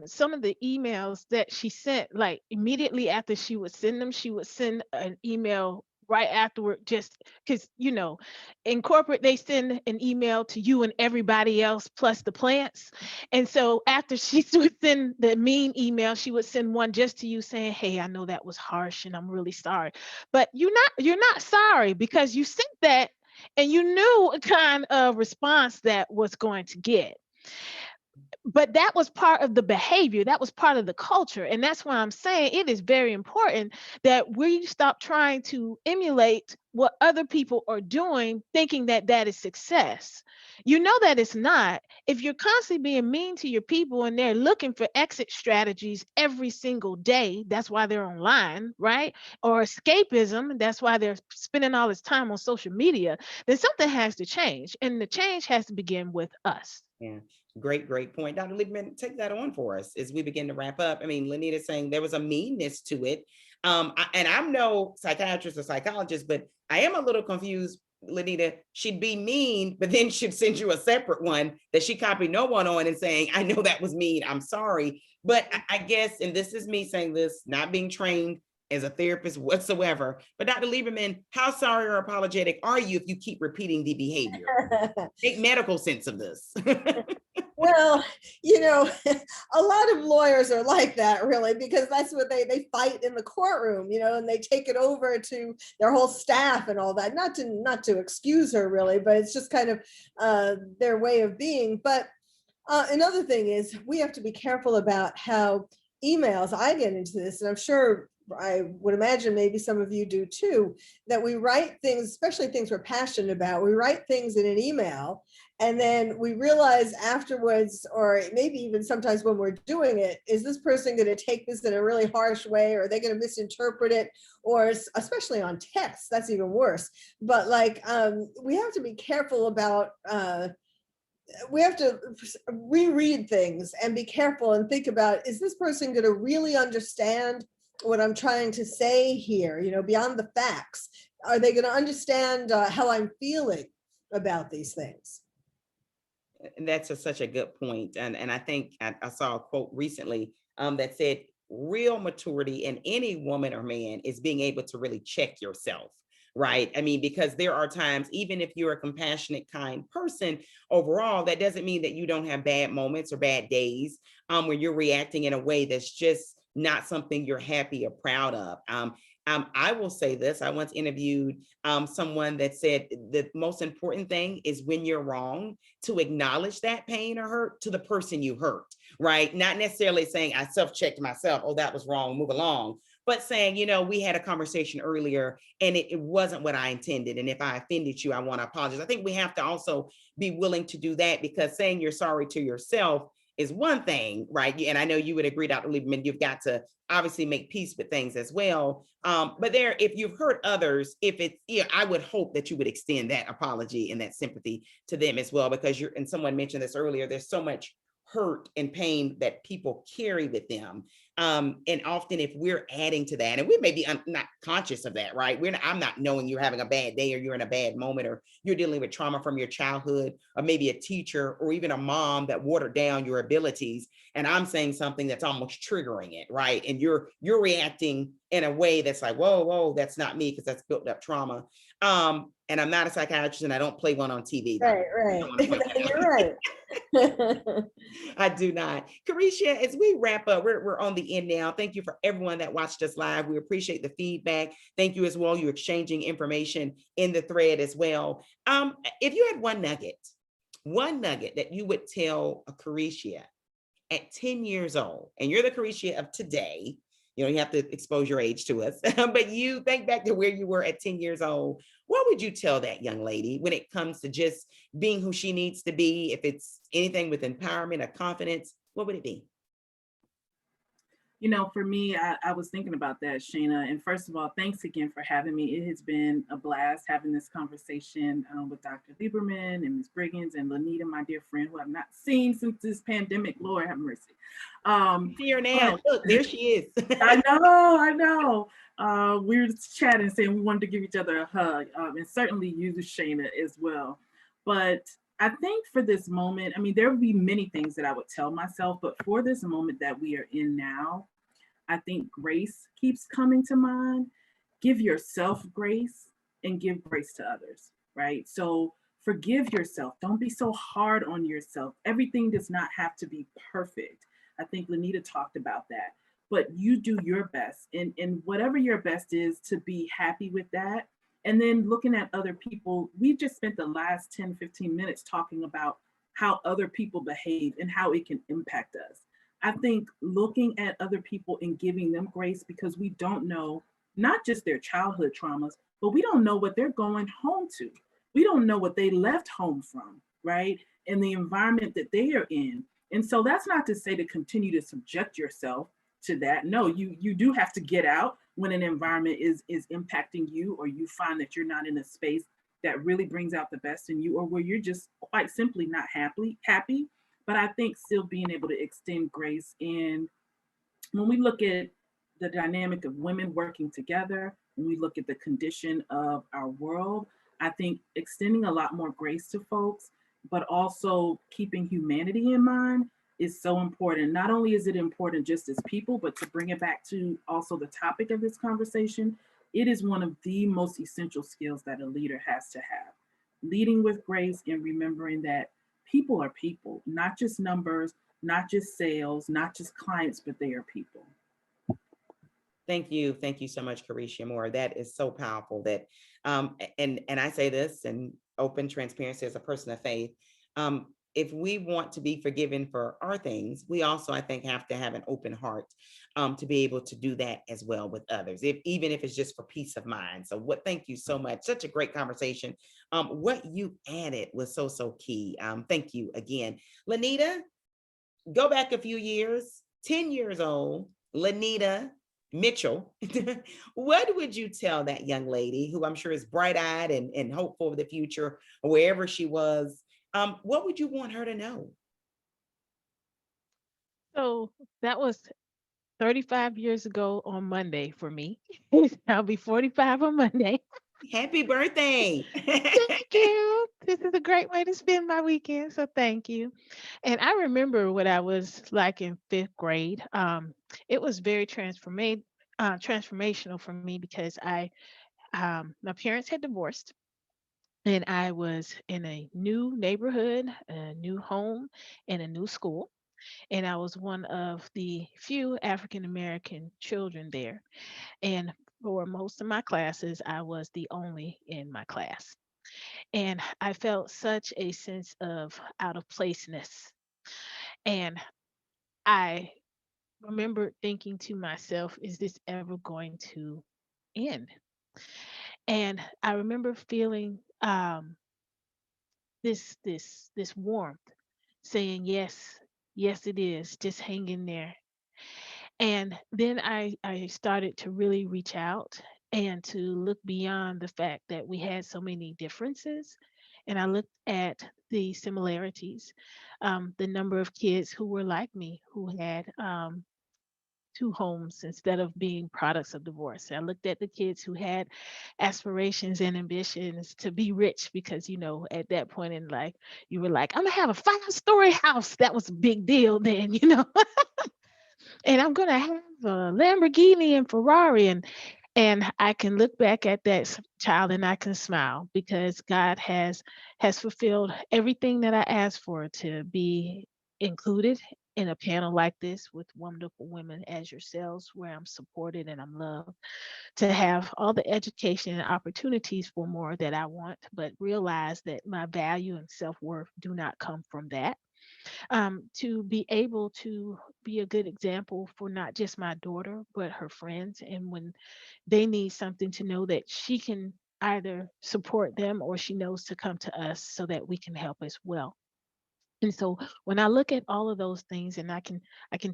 Some of the emails that she sent, like immediately after she would send them, she would send an email right afterward, just because, in corporate, they send an email to you and everybody else plus the plants. And so after she would send the mean email, she would send one just to you saying, hey, I know that was harsh and I'm really sorry. But you're not sorry, because you sent that and you knew what kind of response that was going to get. But that was part of the behavior, that was part of the culture. And that's why I'm saying it is very important that we stop trying to emulate what other people are doing, thinking that that is success. You know that it's not. If you're constantly being mean to your people and they're looking for exit strategies every single day, that's why they're online, right? Or escapism, that's why they're spending all this time on social media, then something has to change. And the change has to begin with us. Yeah. Great point. Dr. Lieberman, take that on for us as we begin to wrap up. I mean, Lanita saying there was a meanness to it. And I'm no psychiatrist or psychologist, but I am a little confused, Lanita. She'd be mean, but then she'd send you a separate one that she copied no one on and saying, I know that was mean, I'm sorry. But I guess, and this is me saying this, not being trained as a therapist whatsoever, but Dr. Lieberman, how sorry or apologetic are you if you keep repeating the behavior? Make medical sense of this. Well, a lot of lawyers are like that, really, because that's what they fight in the courtroom, and they take it over to their whole staff and all that. Not to excuse her, really, but it's just kind of their way of being. But Another thing is we have to be careful about how emails, I get into this, and I'm sure I would imagine maybe some of you do too, that we write things, especially things we're passionate about, we write things in an email, and then we realize afterwards, or maybe even sometimes when we're doing it, is this person going to take this in a really harsh way, or are they going to misinterpret it? Or especially on text, that's even worse. But like, we have to be careful about, we have to reread things and be careful and think about, is this person going to really understand what I'm trying to say here, beyond the facts? Are they going to understand how I'm feeling about these things? And that's such a good point. And I think I saw a quote recently that said, real maturity in any woman or man is being able to really check yourself. Right. I mean, because there are times, even if you're a compassionate, kind person overall, that doesn't mean that you don't have bad moments or bad days when you're reacting in a way that's just not something you're happy or proud of. I will say this. I once interviewed someone that said the most important thing is when you're wrong to acknowledge that pain or hurt to the person you hurt, right? Not necessarily saying I self-checked myself, oh, that was wrong, move along, but saying, we had a conversation earlier and it wasn't what I intended. And if I offended you, I want to apologize. I think we have to also be willing to do that, because saying you're sorry to yourself is one thing, right? And I know you would agree, Dr. Lieberman, you've got to obviously make peace with things as well. But if you've hurt others, I would hope that you would extend that apology and that sympathy to them as well, because and someone mentioned this earlier, there's so much hurt and pain that people carry with them. And often if we're adding to that, and we may be not conscious of that, right? I'm not knowing you're having a bad day or you're in a bad moment or you're dealing with trauma from your childhood, or maybe a teacher or even a mom that watered down your abilities. And I'm saying something that's almost triggering it, right? And you're reacting in a way that's like, whoa, that's not me, because that's built up trauma. And I'm not a psychiatrist and I don't play one on TV. Right. You're right. I do not. Carisha, as we wrap up, we're on the end now. Thank you for everyone that watched us live. We appreciate the feedback. Thank you as well. You're exchanging information in the thread as well. If you had one nugget that you would tell a Carisha at 10 years old, and you're the Carisha of today, you have to expose your age to us, but you think back to where you were at 10 years old, what would you tell that young lady when it comes to just being who she needs to be? If it's anything with empowerment or confidence, what would it be? For me, I was thinking about that, Shana. And first of all, thanks again for having me. It has been a blast having this conversation with Dr. Lieberman and Ms. Briggins and Lanita, my dear friend, who I've not seen since this pandemic. Lord have mercy. See her now. Look, there she is. I know. We were chatting, saying we wanted to give each other a hug, and certainly you, Shana, as well. But I think for this moment, there would be many things that I would tell myself, but for this moment that we are in now, I think grace keeps coming to mind. Give yourself grace and give grace to others, right? So forgive yourself. Don't be so hard on yourself. Everything does not have to be perfect. I think Lanita talked about that, but you do your best, and whatever your best is, to be happy with that. And then looking at other people, we just spent the last 10, 15 minutes talking about how other people behave and how it can impact us. I think looking at other people and giving them grace, because we don't know not just their childhood traumas, but we don't know what they're going home to. We don't know what they left home from, right? And the environment that they are in. And so that's not to say to continue to subject yourself to that. No, you do have to get out when an environment is impacting you, or you find that you're not in a space that really brings out the best in you, or where you're just quite simply not happy. But I think still being able to extend grace. And when we look at the dynamic of women working together, when we look at the condition of our world, I think extending a lot more grace to folks, but also keeping humanity in mind is so important. Not only is it important just as people, but to bring it back to also the topic of this conversation, it is one of the most essential skills that a leader has to have. Leading with grace and remembering that people are people, not just numbers, not just sales, not just clients, but they are people. Thank you. Thank you so much, Carisha Moore. That is so powerful. And I say this in open transparency as a person of faith. if we want to be forgiven for our things, we also, I think, have to have an open heart to be able to do that as well with others, even if it's just for peace of mind. So thank you so much. Such a great conversation. What you added was so key. Thank you again. Lanita, go back a few years, 10 years old, Lanita Mitchell. What would you tell that young lady who I'm sure is bright eyed and hopeful for the future, or wherever she was? What would you want her to know? So that was 35 years ago on Monday for me. I'll be 45 on Monday. Happy birthday. Thank you. This is a great way to spend my weekend. So thank you. And I remember what I was like in fifth grade. It was very transformational for me because my parents had divorced and I was in a new neighborhood, a new home, and a new school. And I was one of the few African American children there. And for most of my classes, I was the only in my class. And I felt such a sense of out of placeness. And I remember thinking to myself, is this ever going to end? And I remember feeling this warmth saying, yes, yes, it is. Just hang in there. And then I started to really reach out and to look beyond the fact that we had so many differences. And I looked at the similarities, the number of kids who were like me, who had two homes instead of being products of divorce. I looked at the kids who had aspirations and ambitions to be rich because, at that point in life, you were like, I'm going to have a 5-story house. That was a big deal then, and I'm gonna have a Lamborghini and Ferrari, and I can look back at that child and I can smile because God has fulfilled everything that I asked for to be included in a panel like this with wonderful women as yourselves, where I'm supported and I'm loved, to have all the education and opportunities for more that I want, but realize that my value and self-worth do not come from that, to be able to be a good example for not just my daughter, but her friends. And when they need something, to know that she can either support them or she knows to come to us so that we can help as well. And so when I look at all of those things, and I can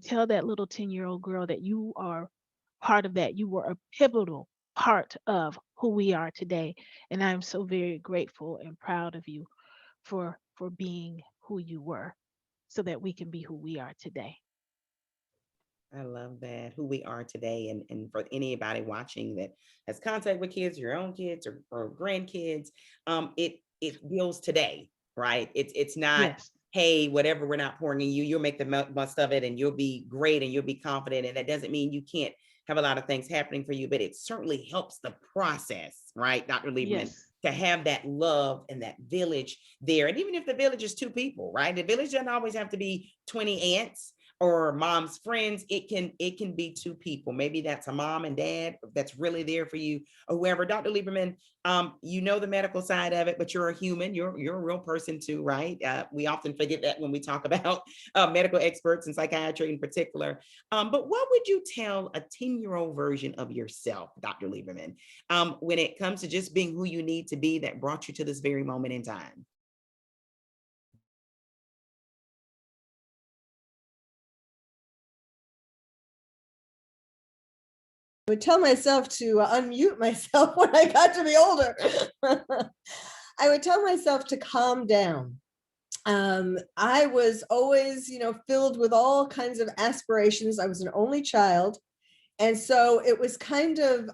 tell that little 10-year-old girl that you are part of that. You were a pivotal part of who we are today. And I'm so very grateful and proud of you for being who you were so that we can be who we are today. I love that. Who we are today. And for anybody watching that has contact with kids, your own kids or grandkids, it deals today, right? It's not, Yes. hey, whatever we're not pouring in you, you'll make the most of it and you'll be great and you'll be confident. And that doesn't mean you can't have a lot of things happening for you, but it certainly helps the process, right, Dr. Lieberman, Yes. to have that love and that village there. And even if the village is two people, right? The village doesn't always have to be 20 aunts or mom's friends. It can be two people. Maybe that's a mom and dad that's really there for you, or whoever. Dr. Lieberman, you know the medical side of it, but you're a human. You're a real person too, right? We often forget that when we talk about medical experts and psychiatry in particular. But what would you tell a 10-year-old version of yourself, Dr. Lieberman, when it comes to just being who you need to be that brought you to this very moment in time? Would tell myself to unmute myself when I got to be older. I would tell myself to calm down. I was always, filled with all kinds of aspirations. I was an only child. And so it was kind of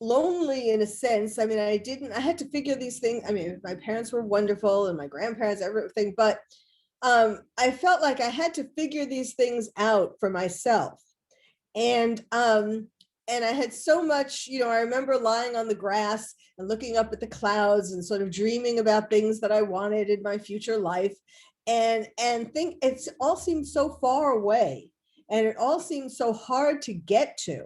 lonely in a sense. I mean, I had to figure these things. I mean, my parents were wonderful and my grandparents, everything, but I felt like I had to figure these things out for myself. And I had so much, I remember lying on the grass and looking up at the clouds and sort of dreaming about things that I wanted in my future life, and think it's all seemed so far away, and it all seemed so hard to get to,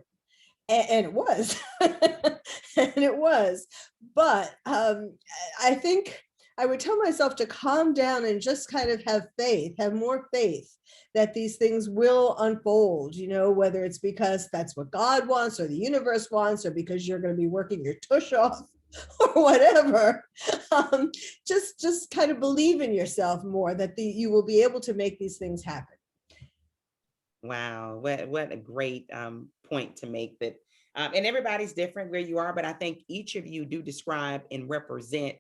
and it was. And it was. But I think I would tell myself to calm down and just kind of have faith, have more faith that these things will unfold, whether it's because that's what God wants or the universe wants, or because you're going to be working your tush off or whatever. Just kind of believe in yourself more, that you will be able to make these things happen. Wow, what a great point to make that. And everybody's different where you are, but I think each of you do describe and represent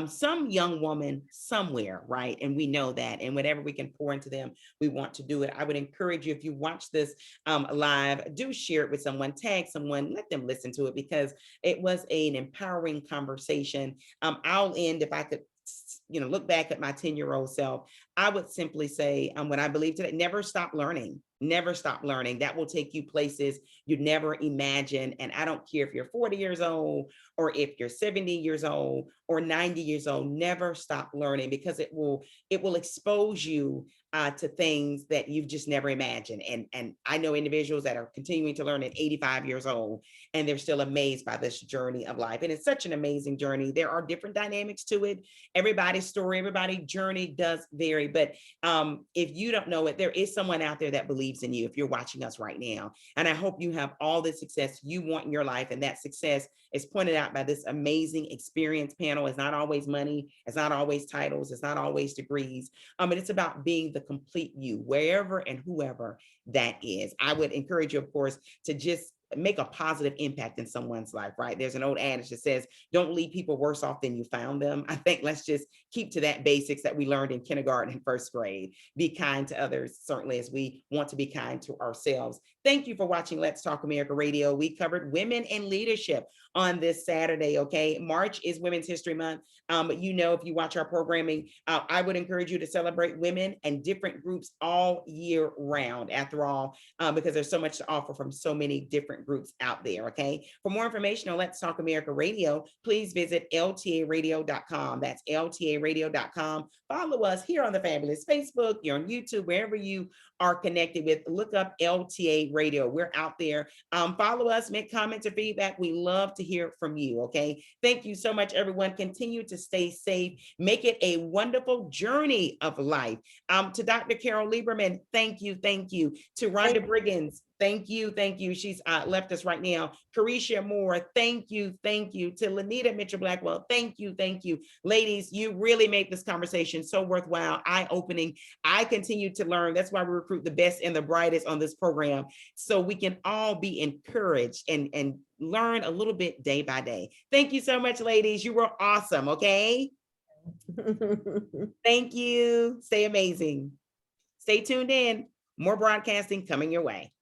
some young woman somewhere, right? And we know that. And whatever we can pour into them, we want to do it. I would encourage you, if you watch this live, do share it with someone, tag someone, let them listen to it, because it was an empowering conversation. I'll end, if I could look back at my 10-year-old self, I would simply say, what I believe today: never stop learning. Never stop learning. That will take you places you'd never imagine. And I don't care if you're 40 years old or if you're 70 years old or 90 years old, never stop learning, because it will expose you to things that you've just never imagined. And I know individuals that are continuing to learn at 85 years old, and they're still amazed by this journey of life. And it's such an amazing journey. There are different dynamics to it. Everybody's story, everybody's journey does vary. But if you don't know it, there is someone out there that believes in you, if you're watching us right now. And I hope you have all the success you want in your life. And that success is pointed out by this amazing experience panel. It's not always money. It's not always titles. It's not always degrees. And it's about being the complete you, wherever and whoever that is. I would encourage you, of course, to just make a positive impact in someone's life, right? There's an old adage that says, don't leave people worse off than you found them. I think let's just keep to that basics that we learned in kindergarten and first grade. Be kind to others, certainly, as we want to be kind to ourselves. Thank you for watching Let's Talk America Radio. We covered women in leadership on this Saturday, okay? March is Women's History Month. But if you watch our programming, I would encourage you to celebrate women and different groups all year round, after all, because there's so much to offer from so many different groups out there, okay? For more information on Let's Talk America Radio, please visit ltaradio.com. That's ltaradio.com. Follow us here on the fabulous Facebook, you're on YouTube, wherever you are connected with. Look up LTA Radio. We're out there. Follow us, make comments or feedback. We love to hear from you, okay? Thank you so much, everyone. Continue to stay safe. Make it a wonderful journey of life. To Dr. Carol Lieberman, thank you. Thank you. To Rhonda Briggins, thank you. Thank you. She's left us right now. Carisha Moore, thank you. Thank you. To Lanita Mitchell Blackwell, thank you. Thank you. Ladies, you really made this conversation so worthwhile, eye-opening. I continue to learn. That's why we recruit the best and the brightest on this program, so we can all be encouraged and learn a little bit day by day. Thank you so much, ladies. You were awesome, okay? Thank you. Stay amazing. Stay tuned in. More broadcasting coming your way.